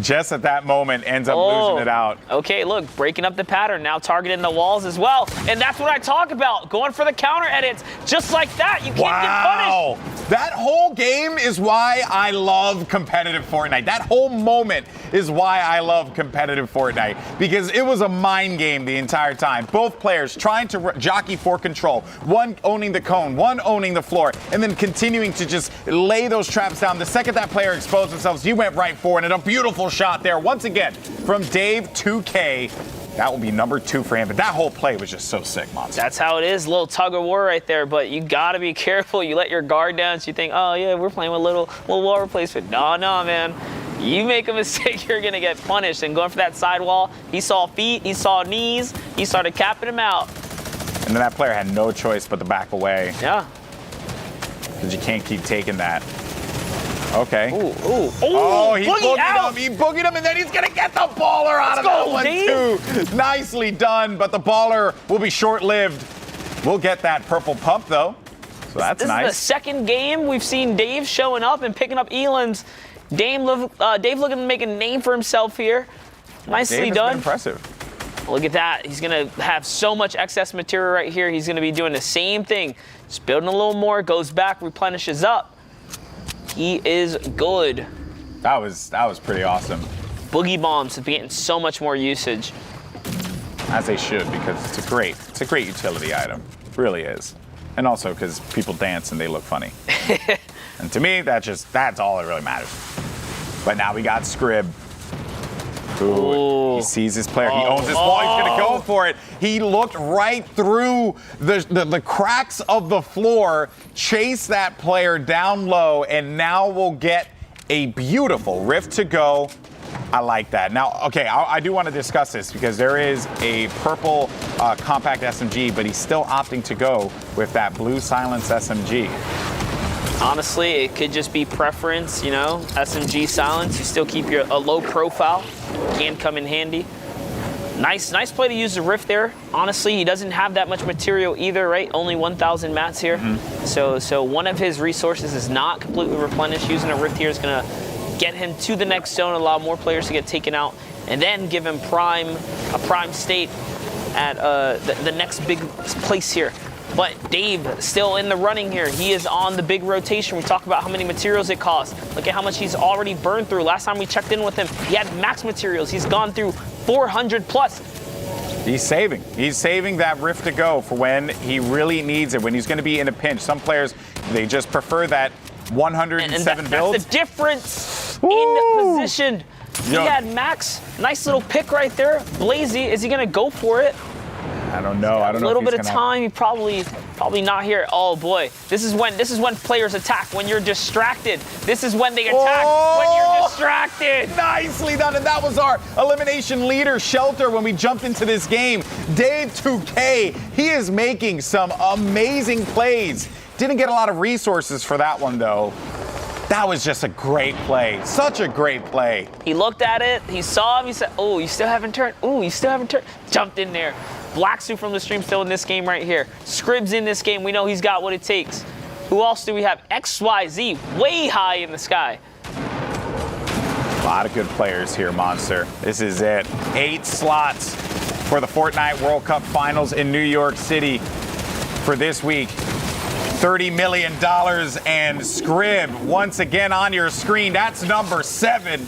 Speaker 1: Just at that moment, ends up losing it out.
Speaker 2: Okay, look, breaking up the pattern, now targeting the walls as well. And that's what I talk about, going for the counter edits. Just like that, you can't get punished.
Speaker 1: That whole game is why I love competitive Fortnite. That whole moment is why I love competitive Fortnite, because it was a mind game the entire time. Both players trying to jockey for control, one owning the cone, one owning the floor, and then continuing to just lay those traps down. The second that player exposed themselves, he went right for it, and a beautiful shot there once again from Dave 2K. That will be number 2 for him. But that whole play was just so sick, Monster.
Speaker 2: That's how it is. A little tug of war right there. But you got to be careful. You let your guard down. So you think, oh, yeah, we're playing with a little wall replacement. No, man. You make a mistake, you're going to get punished. And going for that sidewall, he saw feet, he saw knees. He started capping him out.
Speaker 1: And then that player had no choice but to back away.
Speaker 2: Yeah.
Speaker 1: Because you can't keep taking that. Okay.
Speaker 2: Oh,
Speaker 1: he boogied him. He boogied him, and then he's going to get the baller out of that one, too. Nicely done, but the baller will be short-lived. We'll get that purple pump, though. So that's nice.
Speaker 2: This is the second game we've seen Dave showing up and picking up elims. Dave looking to make a name for himself here. Nicely done.
Speaker 1: Been impressive.
Speaker 2: Look at that. He's going to have so much excess material right here. He's going to be doing the same thing. Just building a little more, goes back, replenishes up. He is good.
Speaker 1: That was pretty awesome.
Speaker 2: Boogie bombs have been getting so much more usage.
Speaker 1: As they should, because it's a great utility item. It really is. And also because people dance and they look funny. And to me, that's all that really matters. But now we got Scrib. Ooh, he sees his player. He owns his ball. He's going to go for it. He looked right through the cracks of the floor, chased that player down low, and now we'll get a beautiful rift to go. I like that. Now, okay, I do want to discuss this because there is a purple compact SMG, but he's still opting to go with that blue silence SMG.
Speaker 2: Honestly, it could just be preference, you know, SMG silence. You still keep a low profile. Can come in handy. Nice play to use the Rift there. Honestly, he doesn't have that much material either, right? Only 1,000 mats here. So one of his resources is not completely replenished. Using a Rift here is going to get him to the next zone, allow more players to get taken out, and then give him a prime state at the next big place here. But Dave still in the running here. He is on the big rotation. We talked about how many materials it costs. Look at how much he's already burned through. Last time we checked in with him, he had max materials. He's gone through 400 plus.
Speaker 1: He's saving that Rift to go for when he really needs it, when he's going to be in a pinch. Some players, they just prefer that 107 build.
Speaker 2: That's the difference in position. He had Max, nice little pick right there. Blazy, is he gonna go for it?
Speaker 1: I don't know. I don't know.
Speaker 2: A little bit of time. He probably not here. Oh boy, this is when players attack. When you're distracted, this is when they attack. When you're distracted.
Speaker 1: Nicely done, and that was our elimination leader, Shelter, when we jumped into this game. Dave 2K, he is making some amazing plays. Didn't get a lot of resources for that one though. That was just a great play. Such a great play.
Speaker 2: He looked at it. He saw him. He said, "Oh, you still haven't turned. Oh, you still haven't turned." Jumped in there. Blacksu from the stream still in this game right here. Scribs in this game. We know he's got what it takes. Who else do we have? XYZ, way high in the sky.
Speaker 1: A lot of good players here, Monster. This is it. 8 slots for the Fortnite World Cup Finals in New York City for this week. $30 million, and Scrib once again on your screen. That's number 7.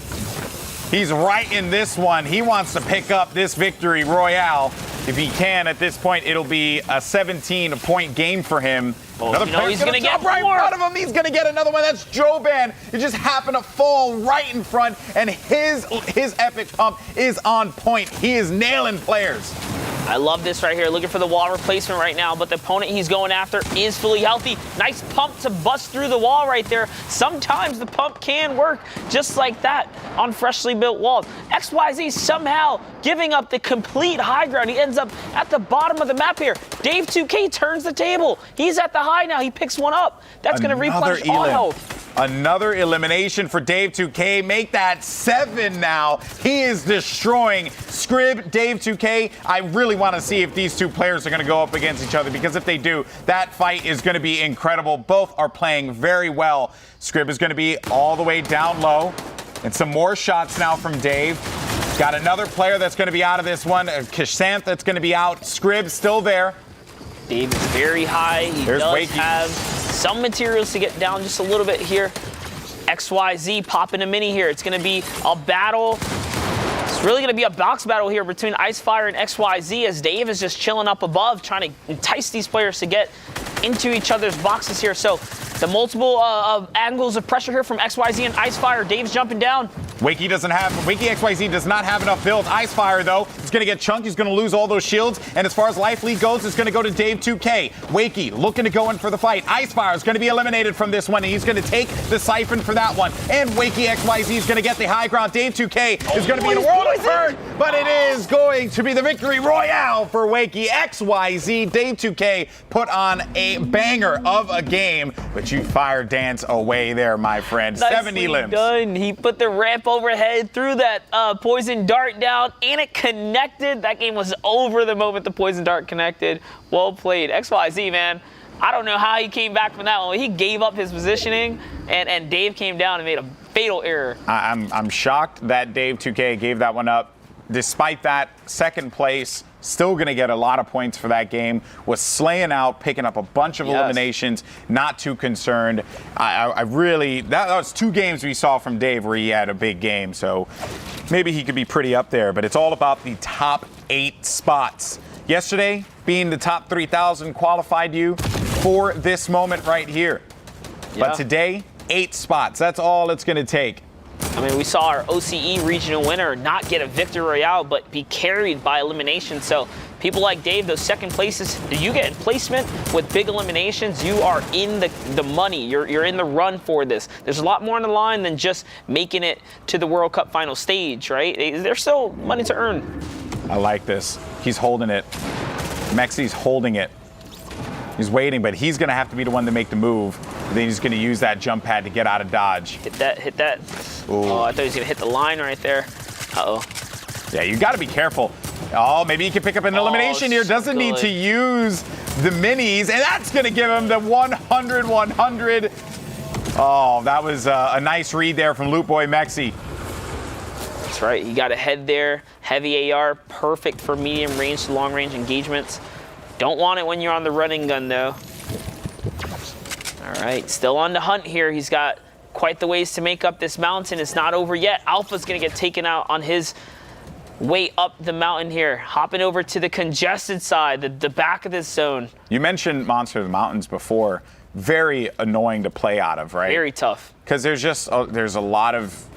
Speaker 1: He's right in this one. He wants to pick up this victory royale. If he can, at this point, it'll be a 17-point game for him. Another
Speaker 2: he's going to get
Speaker 1: right
Speaker 2: more.
Speaker 1: in front of him. He's going to get another one. That's Joban. It just happened to fall right in front, and his epic pump is on point. He is nailing players.
Speaker 2: I love this right here. Looking for the wall replacement right now, but the opponent he's going after is fully healthy. Nice pump to bust through the wall right there. Sometimes the pump can work just like that on freshly built walls. XYZ somehow giving up the complete high ground. He ends up at the bottom of the map here. Dave 2K turns the table. He's at the high now. He picks one up. That's going to replenish all health.
Speaker 1: Another elimination for Dave 2K. Make that 7 now. He is destroying Scrib, Dave 2K. I really want to see if these two players are going to go up against each other, because if they do, that fight is going to be incredible. Both are playing very well. Scrib is going to be all the way down low. And some more shots now from Dave. Got another player that's going to be out of this one. Kishanth that's going to be out. Scrib still there.
Speaker 2: Dave is very high. He does have some materials to get down just a little bit here. XYZ popping a mini here. It's going to be a battle. It's really going to be a box battle here between Icefire and XYZ, as Dave is just chilling up above, trying to entice these players to get into each other's boxes here. So the multiple angles of pressure here from XYZ and Icefire. Dave's jumping down.
Speaker 1: Wakey XYZ does not have enough build. Icefire, though, is going to get chunked. He's going to lose all those shields. And as far as life lead goes, it's going to go to Dave 2K. Wakey looking to go in for the fight. Icefire is going to be eliminated from this one, and he's going to take the siphon for that one. And Wakey XYZ is going to get the high ground. Dave 2K is going to be in a world of hurt, but it is going to be the victory royale for Wakey XYZ. Dave 2K put on a banger of a game, but you fire dance away there, my friend.
Speaker 2: Nicely
Speaker 1: 70 limbs.
Speaker 2: Done. He put the ramp overhead, threw that poison dart down, and it connected. That game was over the moment the poison dart connected. Well played. XYZ, man. I don't know how he came back from that one. He gave up his positioning, and Dave came down and made a fatal error.
Speaker 1: I'm shocked that Dave 2K gave that one up. Despite that, second place, still going to get a lot of points for that game. Was slaying out, picking up a bunch of eliminations, not too concerned. I really, that was 2 games we saw from Dave where he had a big game, so maybe he could be pretty up there, but it's all about the top 8 spots. Yesterday, being the top 3,000 qualified you for this moment right here. But today, 8 spots. That's all it's going to take.
Speaker 2: I mean, we saw our OCE regional winner not get a victory royale, but be carried by elimination. So people like Dave, those second places, you get placement with big eliminations, you are in the money. You're in the run for this. There's a lot more on the line than just making it to the World Cup final stage, right? There's still money to earn.
Speaker 1: I like this. He's holding it. Mexi's holding it. He's waiting, but he's going to have to be the one to make the move. Then he's going to use that jump pad to get out of dodge.
Speaker 2: Hit that.
Speaker 1: Ooh.
Speaker 2: Oh, I thought he was going to hit the line right there. Uh-oh.
Speaker 1: Yeah, you got to be careful. Oh, maybe he can pick up an elimination here. Doesn't need to use the minis, and that's going to give him the 100-100. Oh, that was a nice read there from Loot Boy Mexi.
Speaker 2: That's right. He got ahead there. Heavy AR, perfect for medium range to long range engagements. Don't want it when you're on the running gun, though. All right, still on the hunt here. He's got quite the ways to make up this mountain. It's not over yet. Alpha's going to get taken out on his way up the mountain here. Hopping over to the congested side, the back of this zone.
Speaker 1: You mentioned Monster of the Mountains before. Very annoying to play out of, right?
Speaker 2: Very tough.
Speaker 1: Because there's a lot of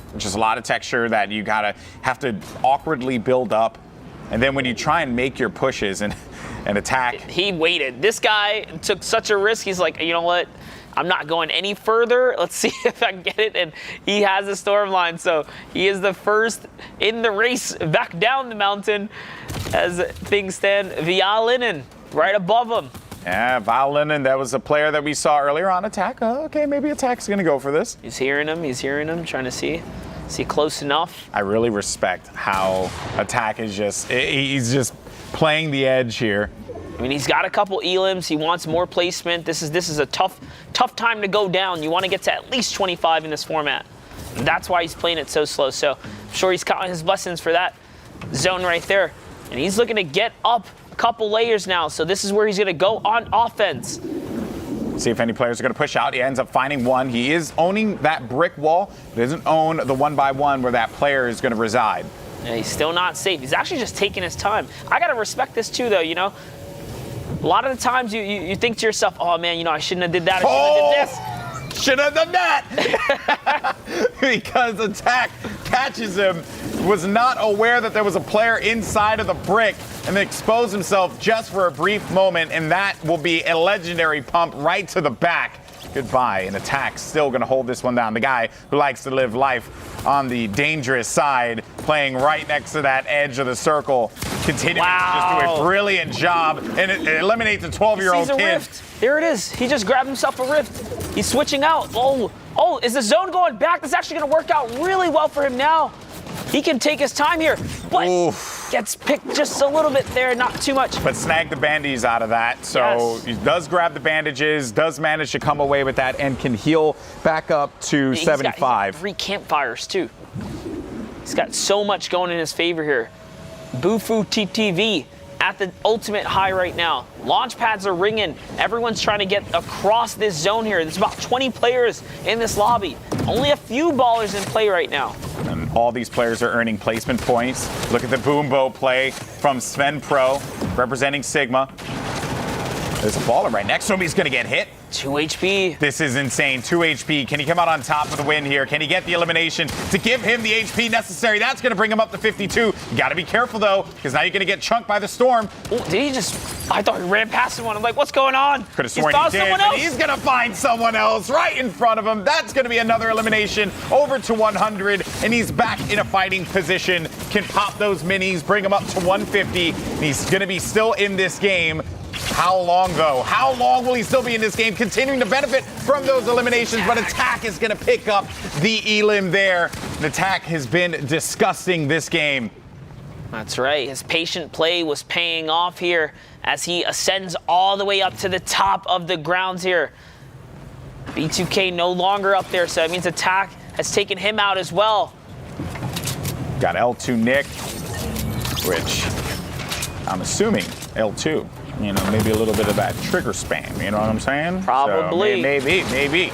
Speaker 1: texture that you have to awkwardly build up, and then when you try and make your pushes and attack.
Speaker 2: He waited. This guy took such a risk. He's like, you know what? I'm not going any further. Let's see if I can get it. And he has a storm line. So he is the first in the race back down the mountain as things stand. Vialinen right above him.
Speaker 1: Yeah, Vialinen, that was a player that we saw earlier on Attack. Oh, okay, maybe Attack's going to go for this.
Speaker 2: He's hearing him, trying to see. Is he close enough?
Speaker 1: I really respect how Attack is he's just playing the edge here.
Speaker 2: I mean, he's got a couple elims. He wants more placement. This is a tough time to go down. You want to get to at least 25 in this format. And that's why he's playing it so slow. So I'm sure he's caught his lessons for that zone right there. And he's looking to get up a couple layers now. So this is where he's going to go on offense.
Speaker 1: See if any players are going to push out. He ends up finding one. He is owning that brick wall. He doesn't own the 1x1 where that player is going to reside.
Speaker 2: Yeah, he's still not safe. He's actually just taking his time. I got to respect this too, though, you know. A lot of the times you think to yourself, oh man, you know, I shouldn't have did that. I
Speaker 1: should have done that. Because Attack catches him, was not aware that there was a player inside of the brick, and then exposed himself just for a brief moment, and that will be a legendary pump right to the back. Goodbye. And Attack still going to hold this one down. The guy who likes to live life on the dangerous side, playing right next to that edge of the circle, continuing to just do a brilliant job, and it eliminates a 12-year-old kid.
Speaker 2: Rift. There it is. He just grabbed himself a rift. He's switching out. Oh, is the zone going back? That's actually going to work out really well for him now. He can take his time here, but gets picked just a little bit there, not too much.
Speaker 1: But snag the bandies out of that. So He does grab the bandages, does manage to come away with that, and can heal back up to 75.
Speaker 2: He's got 3 campfires, too. He's got so much going in his favor here. Bufu TTV at the ultimate high right now. Launch pads are ringing. Everyone's trying to get across this zone here. There's about 20 players in this lobby. Only a few ballers in play right now.
Speaker 1: And all these players are earning placement points. Look at the boom bow play from Sven Pro, representing Sigma. There's a baller right next to him. He's going to get hit.
Speaker 2: 2 HP.
Speaker 1: This is insane. 2 HP. Can he come out on top of the win here? Can he get the elimination to give him the HP necessary? That's going to bring him up to 52. You got to be careful, though, because now you're going to get chunked by the storm.
Speaker 2: Oh, did he just... I thought he ran past someone. I'm like, what's going on?
Speaker 1: Could have sworn he did, but he's going to find someone else right in front of him. That's going to be another elimination over to 100, and he's back in a fighting position. Can pop those minis, bring him up to 150, and he's going to be still in this game. How long, though? How long will he still be in this game, continuing to benefit from those eliminations? But Attack is going to pick up the elim there. And Attack has been disgusting this game.
Speaker 2: That's right. His patient play was paying off here as he ascends all the way up to the top of the grounds here. B2K no longer up there, so that means Attack has taken him out as well.
Speaker 1: Got L2 Nick, which I'm assuming L2. You know, maybe a little bit of that trigger spam, you know what I'm saying?
Speaker 2: Probably.
Speaker 1: So maybe.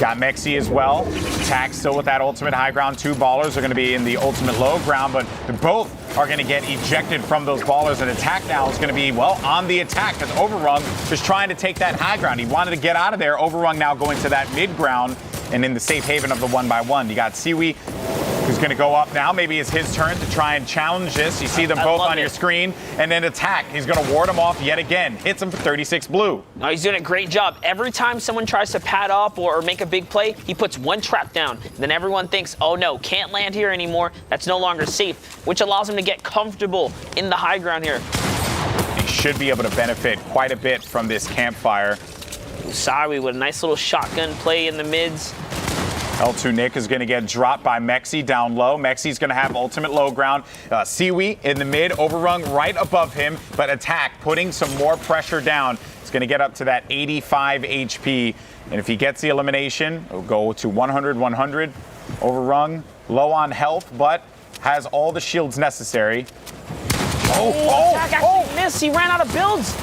Speaker 1: Got Mexi as well. Attack still with that ultimate high ground. 2 ballers are going to be in the ultimate low ground, but both are going to get ejected from those ballers. And Attack now is going to be, well, on the attack because Overrung was trying to take that high ground. He wanted to get out of there. Overrung now going to that mid ground and in the safe haven of the 1x1. You got Siwi, who's going to go up now. Maybe it's his turn to try and challenge this. You see them both on your screen. And then Attack, he's going to ward him off yet again. Hits him for 36 blue.
Speaker 2: No, he's doing a great job. Every time someone tries to pad up or make a big play, he puts one trap down. Then everyone thinks, oh no, can't land here anymore. That's no longer safe, which allows him to get comfortable in the high ground here.
Speaker 1: He should be able to benefit quite a bit from this campfire.
Speaker 2: Usawi with a nice little shotgun play in the mids.
Speaker 1: L2 Nick is going to get dropped by Mexi down low. Mexi's going to have ultimate low ground. Siwi in the mid, overrun right above him, but attack, putting some more pressure down. It's going to get up to that 85 HP. And if he gets the elimination, it'll go to 100. Overrun, low on health, but has all the shields necessary.
Speaker 2: Attack actually missed. He ran out of builds.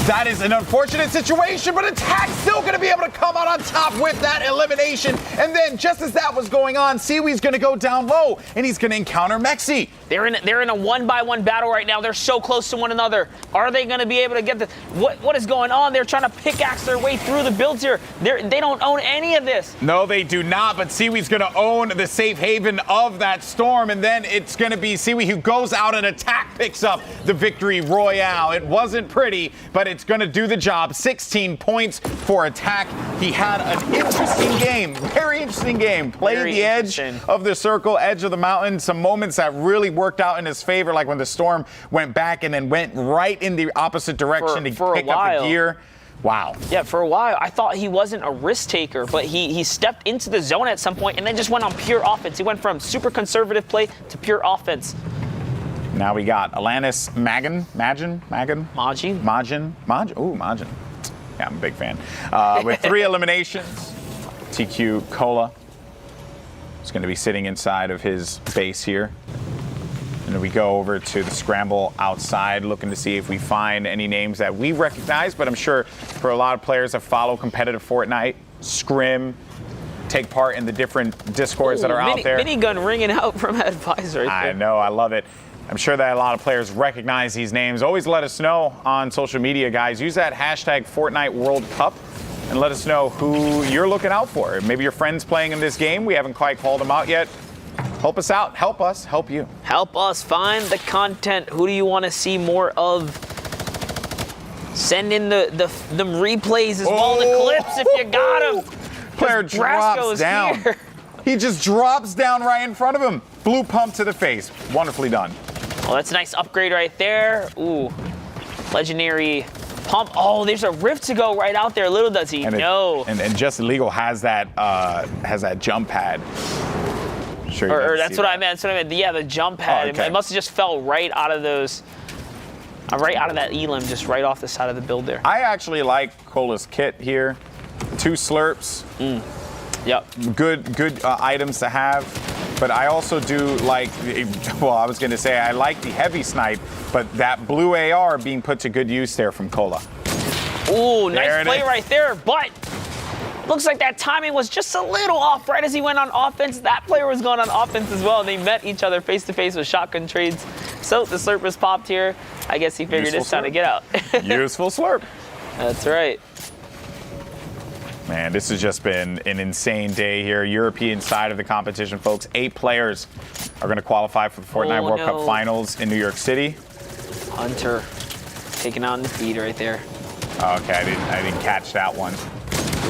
Speaker 1: That is an unfortunate situation, but Attack's still going to be able to come out on top with that elimination. And then, just as that was going on, Siwi's going to go down low, and he's going to encounter Mexi.
Speaker 2: They're in a 1-by-1 battle right now. They're so close to one another. Are they going to be able to get the... What is going on? They're trying to pickaxe their way through the builds here. They don't own any of this.
Speaker 1: No, they do not, but Siwi's going to own the safe haven of that storm, and then it's going to be Siwi who goes out and Attack picks up the victory royale. It wasn't pretty, but it's going to do the job. 16 points for Attack. He had an interesting game, very interesting game. Played the edge of the circle, edge of the mountain. Some moments that really worked out in his favor, like when the storm went back and then went right in the opposite direction to pick up the gear. Wow.
Speaker 2: Yeah, for a while, I thought he wasn't a risk taker, but he stepped into the zone at some point and then just went on pure offense. He went from super conservative play to pure offense.
Speaker 1: Now we got Alanis Majin. Yeah, I'm a big fan. With 3 eliminations, TQ Cola is going to be sitting inside of his base here. And then we go over to the scramble outside, looking to see if we find any names that we recognize. But I'm sure for a lot of players that follow competitive Fortnite, scrim, take part in the different discords that are out there.
Speaker 2: Minigun ringing out from Advisor right there.
Speaker 1: I know, I love it. I'm sure that a lot of players recognize these names. Always let us know on social media, guys. Use that hashtag Fortnite World Cup and let us know who you're looking out for. Maybe your friend's playing in this game. We haven't quite called them out yet. Help us out. Help us. Help you.
Speaker 2: Help us find the content. Who do you want to see more of? Send in them replays as well, the clips if you got them.
Speaker 1: Player drops down.
Speaker 2: Here.
Speaker 1: He just drops down right in front of him. Blue pump to the face. Wonderfully done.
Speaker 2: Oh, that's a nice upgrade right there. Ooh, legendary pump. Oh, there's a rift to go right out there. Little does he know.
Speaker 1: And Just Illegal has that jump pad.
Speaker 2: Sure, that's what I meant. That's what I meant. Yeah, the jump pad.
Speaker 1: Okay.
Speaker 2: It must have just fell right out of those. Right out of that elim, just right off the side of the build there.
Speaker 1: I actually like Cola's kit here. 2 slurps.
Speaker 2: Yep.
Speaker 1: Good items to have. But I also do like, well, I was going to say I like the heavy snipe, but that blue AR being put to good use there from Cola.
Speaker 2: Ooh, nice play right there, but looks like that timing was just a little off right as he went on offense. That player was going on offense as well. They met each other face to face with shotgun trades. So the slurp was popped here. I guess he figured it's time to get out.
Speaker 1: Useful slurp.
Speaker 2: That's right.
Speaker 1: Man, this has just been an insane day here. European side of the competition, folks. 8 players are going to qualify for the Fortnite World Cup Finals in New York City.
Speaker 2: Hunter taking out in the feed right there.
Speaker 1: Okay, I didn't catch that one.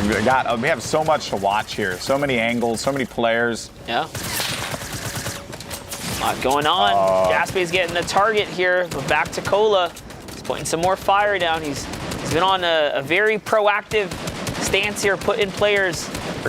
Speaker 1: We have so much to watch here. So many angles, so many players.
Speaker 2: Yeah. A lot going on. Jaspe's getting the target here, but back to Cola. He's putting some more fire down. He's been on a very proactive stance here,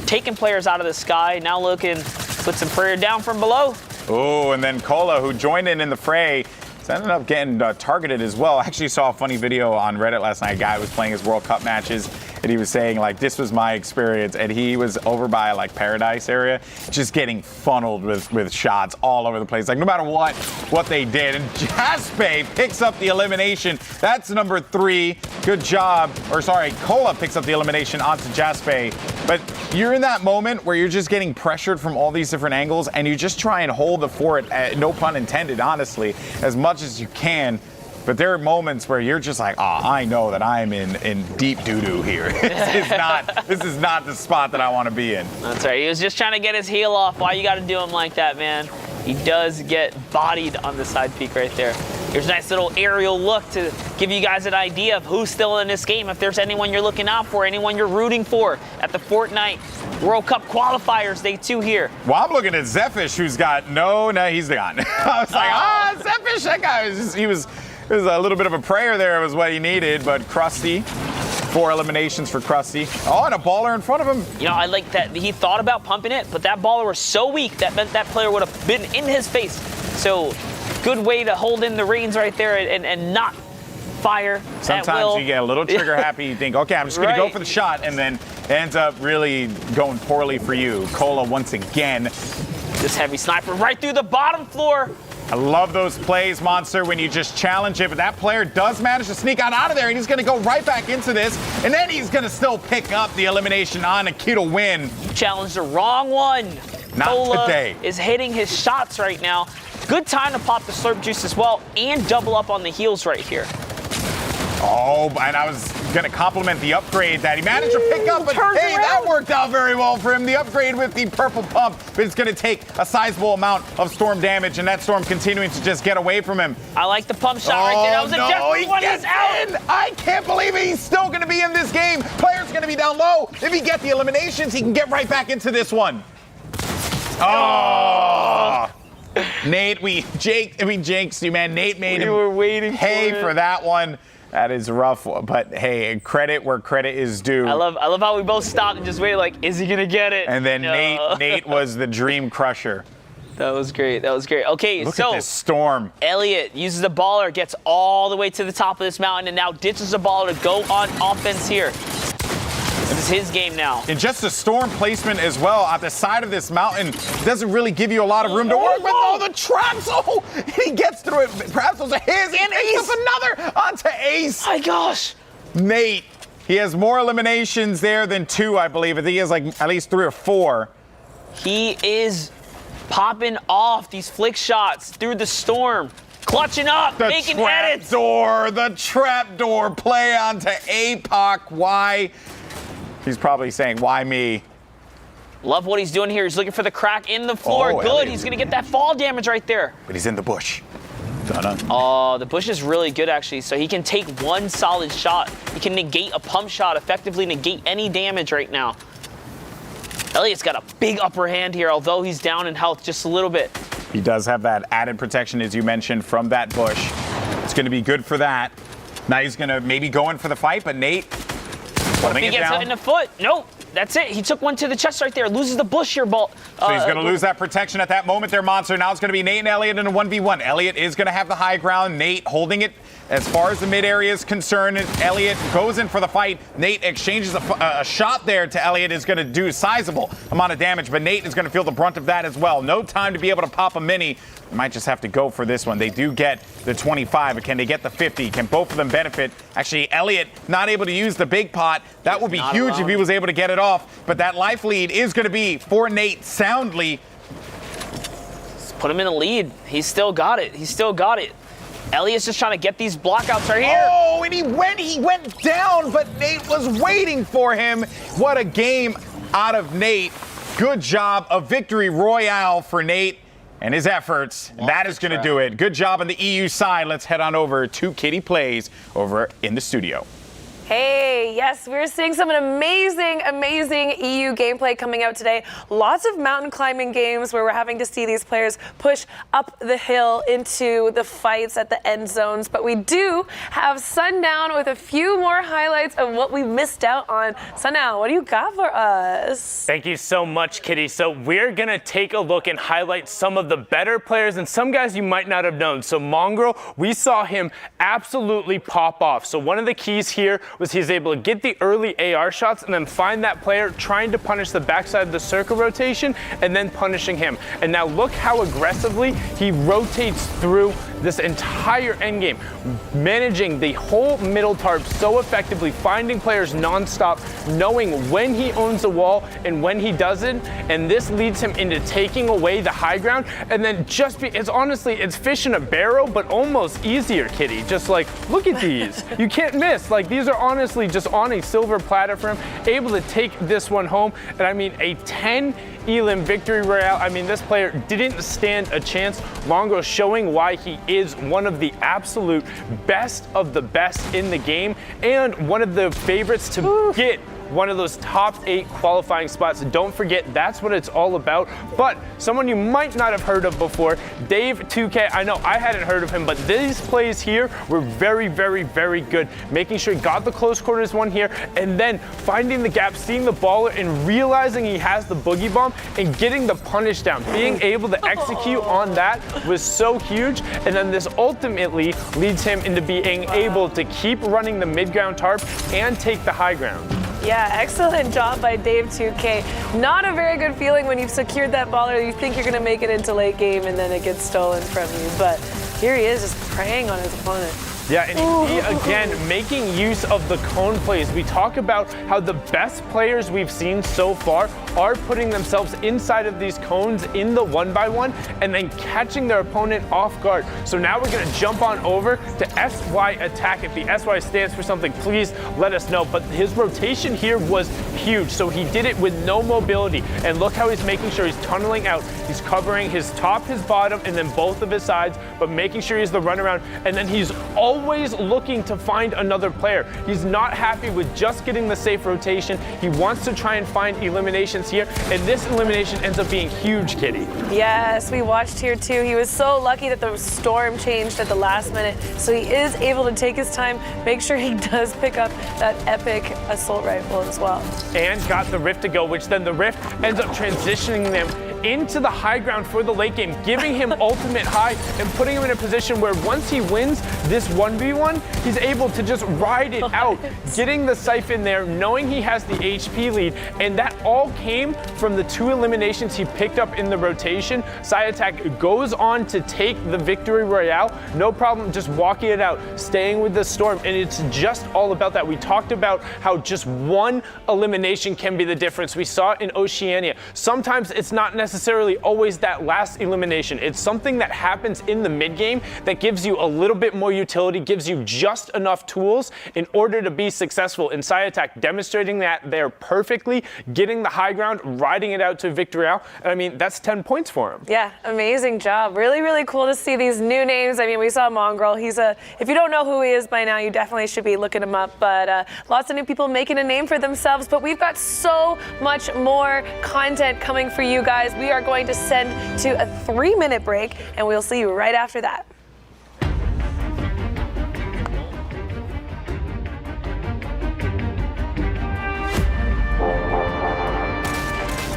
Speaker 2: taking players out of the sky. Now looking, put some prayer down from below.
Speaker 1: Oh, and then Cola, who joined in the fray, ended up getting targeted as well. I actually saw a funny video on Reddit last night. A guy was playing his World Cup matches, and he was saying, like, this was my experience. And he was over by, like, Paradise area, just getting funneled with shots all over the place. Like, no matter what they did. And Jaspe picks up the elimination. That's number 3. Good job. Or, sorry, Cola picks up the elimination onto Jaspe. But you're in that moment where you're just getting pressured from all these different angles, and you just try and hold the fort, no pun intended, honestly, as much as you can. But there are moments where you're just like, I know that I'm in deep doo-doo here. This is not the spot that I want to be in.
Speaker 2: That's right. He was just trying to get his heel off. Why you got to do him like that, man? He does get bodied on the side peak right there. Here's a nice little aerial look to give you guys an idea of who's still in this game. If there's anyone you're looking out for, anyone you're rooting for at the Fortnite World Cup qualifiers, day 2 here.
Speaker 1: Well, I'm looking at Zephysh, who's got no, he's gone. I was like, Zephysh, that guy was just, it was a little bit of a prayer there was what he needed, but Krusty 4 eliminations for Krusty. Oh, and a baller in front of him.
Speaker 2: You know, I like that he thought about pumping it, but that baller was so weak that meant that player would have been in his face. So good way to hold in the reins right there and not fire at will.
Speaker 1: Sometimes you get a little trigger happy. You think, okay, I'm just going to go for the shot, and then it ends up really going poorly for you. Cola once again.
Speaker 2: This heavy sniper right through the bottom floor.
Speaker 1: I love those plays, Monster, when you just challenge it, but that player does manage to sneak out of there, and he's going to go right back into this, and then he's going to still pick up the elimination on a key to win.
Speaker 2: Challenged the wrong one.
Speaker 1: Not
Speaker 2: Cola
Speaker 1: today.
Speaker 2: is hitting his shots right now. Good time to pop the slurp juice as well and double up on the heals right here.
Speaker 1: Oh, and I was going to compliment the upgrade that he managed to pick up, but hey, that worked out very well for him. The upgrade with the purple pump, but it's going to take a sizable amount of storm damage, and that storm continuing to just get away from him.
Speaker 2: I like the pump shot right there. That was a definite one. He's out.
Speaker 1: In. I can't believe it. He's still going to be in this game. Player's going to be down low. If he gets the eliminations, he can get right back into this one. Oh. Nate, we jinxed you, man. Nate made him
Speaker 2: were waiting
Speaker 1: pay for that one. That is rough, but hey, credit where credit is due.
Speaker 2: I love how we both stopped and just waited, like, is he gonna get it?
Speaker 1: And then
Speaker 2: No.
Speaker 1: Nate was the dream crusher.
Speaker 2: That was great. That was great. Okay,
Speaker 1: Look
Speaker 2: so
Speaker 1: at this storm.
Speaker 2: Elliot uses the baller, gets all the way to the top of this mountain, and now ditches the baller to go on offense here. This is his game now.
Speaker 1: And just a storm placement as well at the side of this mountain doesn't really give you a lot of room to work with. Oh, the traps! Oh, he gets through it. Perhaps those are his. And Ace up another onto Ace.
Speaker 2: My gosh.
Speaker 1: Nate, he has more eliminations there than 2, I believe. I think he has like at least 3 or 4.
Speaker 2: He is popping off these flick shots through the storm. Clutching up, making edits.
Speaker 1: The trapdoor play onto APOC. Why? He's probably saying, why me?
Speaker 2: Love what he's doing here. He's looking for the crack in the floor.
Speaker 1: Oh,
Speaker 2: Good.
Speaker 1: Elliot.
Speaker 2: He's going to get that fall damage right there.
Speaker 1: But he's in the bush. Dun-dun.
Speaker 2: Oh, the bush is really good, actually. So he can take one solid shot. He can negate a pump shot, effectively negate any damage right now. Elliot's got a big upper hand here, although he's down in health just a little bit.
Speaker 1: He does have that added protection, as you mentioned, from that bush. It's going to be good for that. Now he's going to maybe go in for the fight, but Nate holding
Speaker 2: He
Speaker 1: it
Speaker 2: gets
Speaker 1: down.
Speaker 2: hit in the foot. Nope. That's it. He took one to the chest right there. Loses the bush here, ball.
Speaker 1: So he's going to lose that protection at that moment there, Monster. Now it's going to be Nate and Elliot in a 1v1. Elliot is going to have the high ground. Nate holding it as far as the mid area is concerned. Elliot goes in for the fight. Nate exchanges a shot there to Elliot. Is going to do a sizable amount of damage, but Nate is going to feel the brunt of that as well. No time to be able to pop a mini. They might just have to go for this one. They do get the 25, but can they get the 50? Can both of them benefit? Actually, Elliot not able to use the big pot. That would be huge if he was able to get it off, but that life lead is going to be for Nate soundly.
Speaker 2: Put him in the lead. He's still got it. He's still got it. Elliot's just trying to get these blockouts right here.
Speaker 1: Oh, and he went down, but Nate was waiting for him. What a game out of Nate. Good job. A victory royale for Nate and his efforts. And that is going to do it. Good job on the EU side. Let's head on over to Kitty Plays over in the studio.
Speaker 3: Hey, yes, we're seeing some amazing EU gameplay coming out today. Lots of mountain climbing games where we're having to see these players push up the hill into the fights at the end zones. But we do have Sundown with a few more highlights of what we missed out on. Sundown, what do you got for us?
Speaker 4: Thank you so much, Kitty. So we're going to take a look and highlight some of the better players and some guys you might not have known. So Mongrel, we saw him absolutely pop off. So one of the keys here was he's able to get the early AR shots and then find that player trying to punish the backside of the circle rotation and then punishing him. And now look how aggressively he rotates through this entire endgame, managing the whole middle tarp so effectively, finding players nonstop, knowing when he owns the wall and when he doesn't, and this leads him into taking away the high ground, and then it's fish in a barrel, but almost easier, Kitty. Just like, look at these. You can't miss. Like, these are honestly just on a silver platter for him, able to take this one home, and I mean, a 10 elim victory royale. I mean, this player didn't stand a chance. Longo showing why he is one of the absolute best of the best in the game and one of the favorites to get one of those top 8 qualifying spots. And don't forget, that's what it's all about. But someone you might not have heard of before, Dave 2K. I know I hadn't heard of him, but these plays here were very, very, very good. Making sure he got the close quarters one here, and then finding the gap, seeing the baller, and realizing he has the boogie bomb, and getting the punish down. Being able to execute on that was so huge, and then this ultimately leads him into being able to keep running the mid-ground tarp and take the high ground.
Speaker 3: Yeah, excellent job by Dave 2K. Not a very good feeling when you've secured that baller. You think you're going to make it into late game and then it gets stolen from you. But here he is just preying on his opponent.
Speaker 4: Yeah, and he, again, making use of the cone plays. We talk about how the best players we've seen so far are putting themselves inside of these cones in the 1x1 and then catching their opponent off guard. So now we're going to jump on over to SY attack. If the SY stands for something, please let us know. But his rotation here was huge. So he did it with no mobility. And look how he's making sure he's tunneling out. He's covering his top, his bottom, and then both of his sides, but making sure he's the runaround. And then he's always looking to find another player. He's not happy with just getting the safe rotation. He wants to try and find eliminations here, and this elimination ends up being huge, Kitty.
Speaker 3: Yes, we watched here too. He was so lucky that the storm changed at the last minute, so he is able to take his time, make sure he does pick up that epic assault rifle as well.
Speaker 4: And got the Rift to go, which then the Rift ends up transitioning them into the high ground for the late game, giving him ultimate high and putting him in a position where once he wins this 1v1, he's able to just ride it out, getting the siphon there, knowing he has the HP lead, and that all came from the 2 eliminations he picked up in the rotation. Attack goes on to take the victory royale, no problem, just walking it out, staying with the storm, and it's just all about that. We talked about how just one elimination can be the difference. We saw it in Oceania. Sometimes it's not necessarily always that last elimination. It's something that happens in the mid game that gives you a little bit more utility, gives you just enough tools in order to be successful. And Attack demonstrating that there perfectly, getting the high ground, riding it out to victory royale. And I mean, that's 10 points for him.
Speaker 3: Yeah, amazing job. Really, really cool to see these new names. I mean, we saw Mongrel. If you don't know who he is by now, you definitely should be looking him up. But lots of new people making a name for themselves. But we've got so much more content coming for you guys. We are going to send to a 3-minute break, and we'll see you right after that.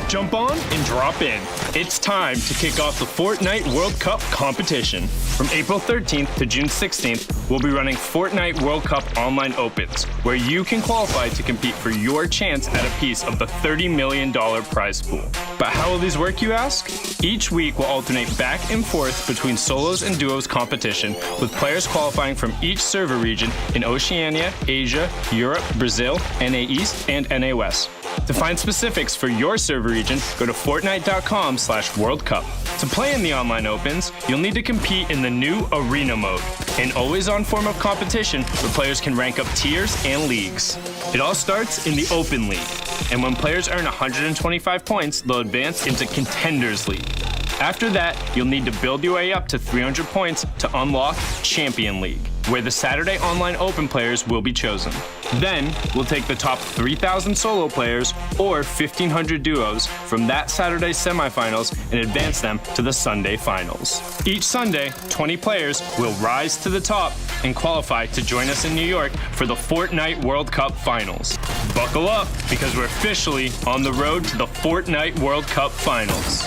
Speaker 5: Jump on and drop in. It's time to kick off the Fortnite World Cup competition. From April 13th to June 16th, we'll be running Fortnite World Cup Online Opens, where you can qualify to compete for your chance at a piece of the $30 million prize pool. But how will these work, you ask? Each week will alternate back and forth between solos and duos competition, with players qualifying from each server region in Oceania, Asia, Europe, Brazil, NA East, and NA West. To find specifics for your server region, go to Fortnite.com/World Cup. To play in the online opens, you'll need to compete in the new Arena mode, an always-on form of competition where players can rank up tiers and leagues. It all starts in the Open League, and when players earn 125 points, they'll advance into Contenders League. After that, you'll need to build your way up to 300 points to unlock Champion League, where the Saturday Online Open players will be chosen. Then, we'll take the top 3,000 solo players or 1,500 duos from that Saturday's semifinals and advance them to the Sunday finals. Each Sunday, 20 players will rise to the top and qualify to join us in New York for the Fortnite World Cup Finals. Buckle up, because we're officially on the road to the Fortnite World Cup Finals.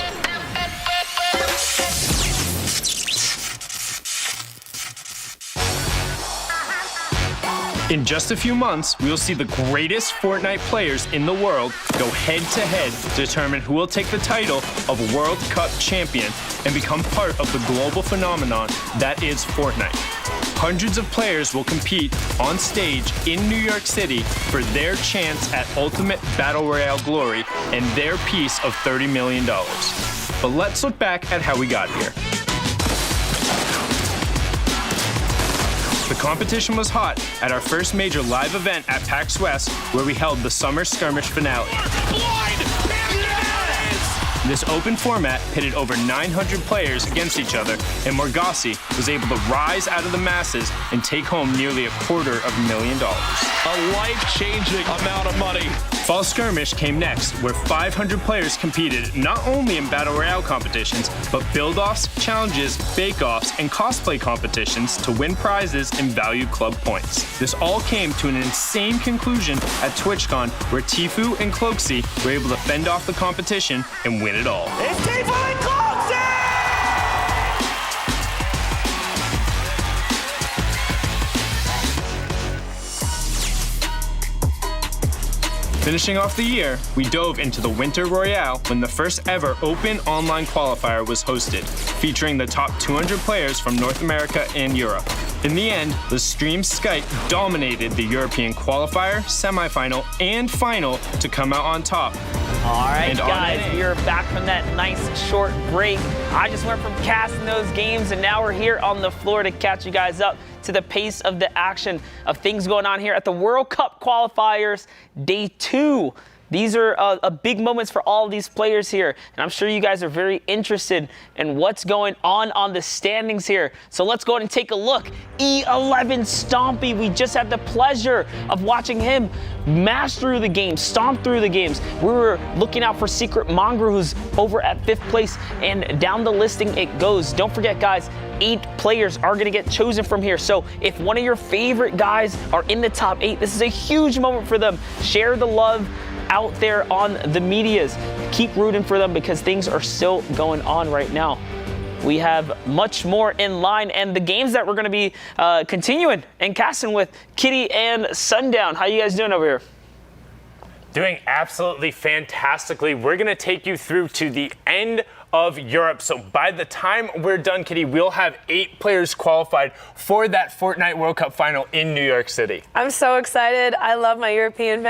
Speaker 5: In just a few months, we will see the greatest Fortnite players in the world go head-to-head to determine who will take the title of World Cup champion and become part of the global phenomenon that is Fortnite. Hundreds of players will compete on stage in New York City for their chance at Ultimate Battle Royale glory and their piece of $30 million. But let's look back at how we got here. The competition was hot at our first major live event at PAX West, where we held the Summer Skirmish finale. This open format pitted over 900 players against each other, and Morgassi was able to rise out of the masses and take home nearly $250,000.
Speaker 6: A life-changing amount of money
Speaker 5: Fall Skirmish came next, where 500 players competed not only in Battle Royale competitions, but build-offs, challenges, bake-offs, and cosplay competitions to win prizes and valued club points. This all came to an insane conclusion at TwitchCon, where Tfue and Cloaksy were able to fend off the competition and win it all.
Speaker 6: It's Tfue and Cloaksy!
Speaker 5: Finishing off the year, we dove into the Winter Royale when the first ever open online qualifier was hosted, featuring the top 200 players from North America and Europe. In the end, the stream Skype dominated the European qualifier, semifinal, and final to come out on top.
Speaker 2: All right,
Speaker 5: And
Speaker 2: guys, we are back from that nice short break. I just went from casting those games, and now we're here on the floor to catch you guys up to the pace of the action of things going on here at the World Cup qualifiers, day 2. These are big moments for all of these players here, and I'm sure you guys are very interested in what's going on the standings here. So let's go ahead and take a look. E11 Stompy, we just had the pleasure of watching him mash through the game, stomp through the games. We were looking out for Secret Mongrel, who's over at 5th place, and down the listing it goes. Don't forget, guys, 8 players are going to get chosen from here. So if one of your favorite guys are in the top 8, this is a huge moment for them. Share the love out there on the medias. Keep rooting for them because things are still going on right now. We have much more in line, and the games that we're going to be continuing and casting with Kitty and Sundown. How you guys doing over here?
Speaker 4: Doing absolutely fantastically. We're going to take you through to the end of Europe. So by the time we're done, Kitty, we'll have 8 players qualified for that Fortnite World Cup final in New York City.
Speaker 3: I'm so excited. I love my European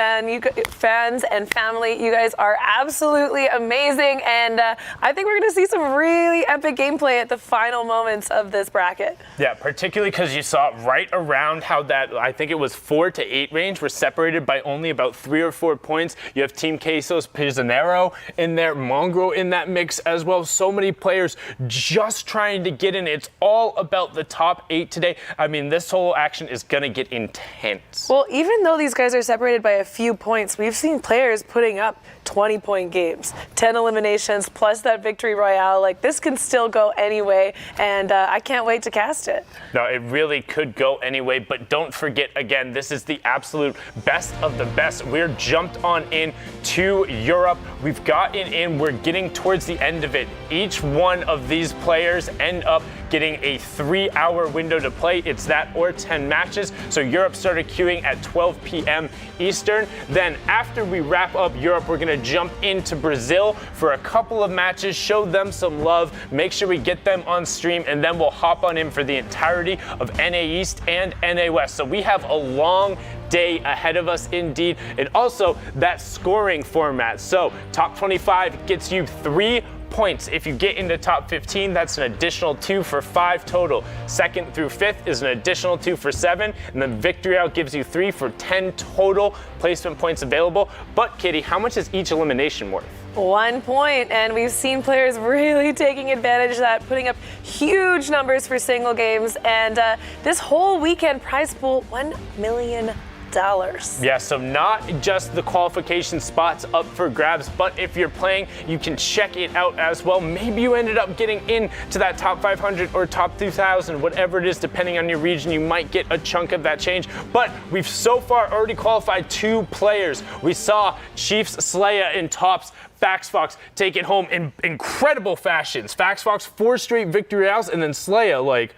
Speaker 3: fans and family. You guys are absolutely amazing, and I think we're going to see some really epic gameplay at the final moments of this bracket.
Speaker 4: Yeah, particularly because you saw right around how that, I think it was 4 to 8 range, were separated by only about 3 or 4 points. You have Team Quesos Prisionero in there, Mongrel in that mix as well. So many players just trying to get in. It's all about the top 8 today. I mean, this whole action is going to get intense.
Speaker 3: Well, even though these guys are separated by a few points, we've seen players putting up 20-point games, 10 eliminations, plus that victory royale. Like, this can still go anyway, and I can't wait to cast it.
Speaker 4: No, it really could go anyway, but don't forget, again, this is the absolute best of the best. We're jumped on in to Europe. We've gotten in. We're getting towards the end of it. Each one of these players end up getting a 3-hour window to play. It's that or 10 matches. So Europe started queuing at 12 p.m. Eastern. Then after we wrap up Europe, we're going to jump into Brazil for a couple of matches, show them some love, make sure we get them on stream, and then we'll hop on in for the entirety of NA East and NA West. So we have a long day ahead of us indeed, and also that scoring format. So top 25 gets you 3 points. If you get into top 15, that's an additional 2 for 5 total. 2nd through 5th is an additional 2 for 7, and then victory out gives you 3 for 10 total placement points available. But Kitty, how much is each elimination worth?
Speaker 3: 1 point, and we've seen players really taking advantage of that, putting up huge numbers for single games, and this whole weekend prize pool, $1 million.
Speaker 4: Yeah, so not just the qualification spots up for grabs, but if you're playing, you can check it out as well. Maybe you ended up getting into that top 500 or top 2,000, whatever it is, depending on your region, you might get a chunk of that change. But we've so far already qualified 2 players. We saw Chiefs Slaya in tops, FaxFox take it home in incredible fashions. FaxFox 4 straight victory rounds, and then Slaya, like,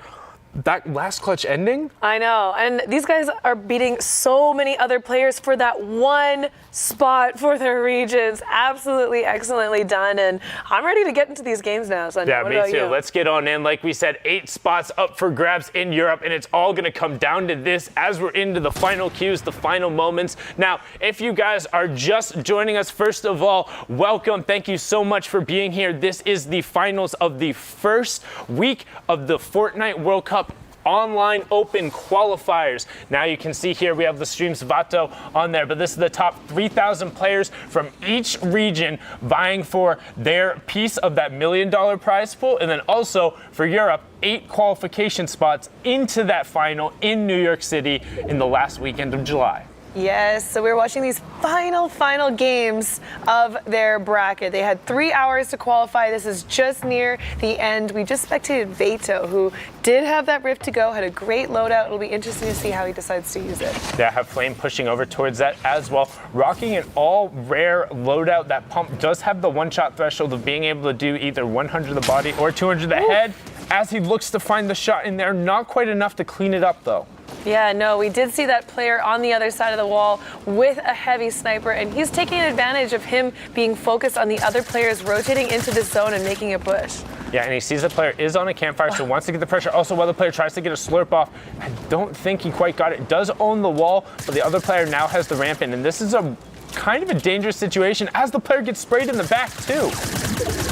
Speaker 4: that last clutch ending?
Speaker 3: I know, and these guys are beating so many other players for that 1 spot for their regions. Absolutely excellently done, and I'm ready to get into these games now. So
Speaker 4: yeah,
Speaker 3: what
Speaker 4: me
Speaker 3: about
Speaker 4: too.
Speaker 3: you?
Speaker 4: Let's get on in. Like we said, 8 spots up for grabs in Europe, and it's all going to come down to this as we're into the final queues, the final moments. Now, if you guys are just joining us, first of all, welcome. Thank you so much for being here. This is the finals of the first week of the Fortnite World Cup online open qualifiers. Now you can see here we have the stream's Vato on there, but this is the top 3,000 players from each region vying for their piece of that $1 million prize pool, and then also for Europe, 8 qualification spots into that final in New York City in the last weekend of July.
Speaker 3: Yes, so we're watching these final games of their bracket. They had 3 hours to qualify. This is just near the end. We just spectated Veto, who did have that rift to go, had a great loadout. It'll be interesting to see how he decides to use it.
Speaker 4: They have Flame pushing over towards that as well. Rocking an all rare loadout. That pump does have the one-shot threshold of being able to do either 100 the body or 200 the head. As he looks to find the shot in there, not quite enough to clean it up though.
Speaker 3: Yeah, no, we did see that player on the other side of the wall with a heavy sniper, and he's taking advantage of him being focused on the other players rotating into the zone and making a push.
Speaker 4: Yeah, and he sees the player is on a campfire, so wants to get the pressure. Also, while the player tries to get a slurp off, I don't think he quite got it. Does own the wall, but the other player now has the ramp in, and this is a kind of a dangerous situation as the player gets sprayed in the back too.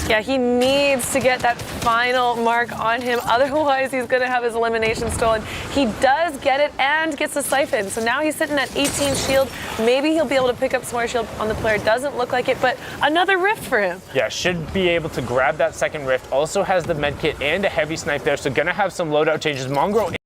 Speaker 3: Yeah, he needs to get that final mark on him. Otherwise, he's going to have his elimination stolen. He does get it and gets the siphon. So now he's sitting at 18 shield. Maybe he'll be able to pick up some more shield on the player. Doesn't look like it, but another rift for him.
Speaker 4: Yeah, should be able to grab that second rift. Also has the med kit and a heavy snipe there, so gonna have some loadout changes. Mongrel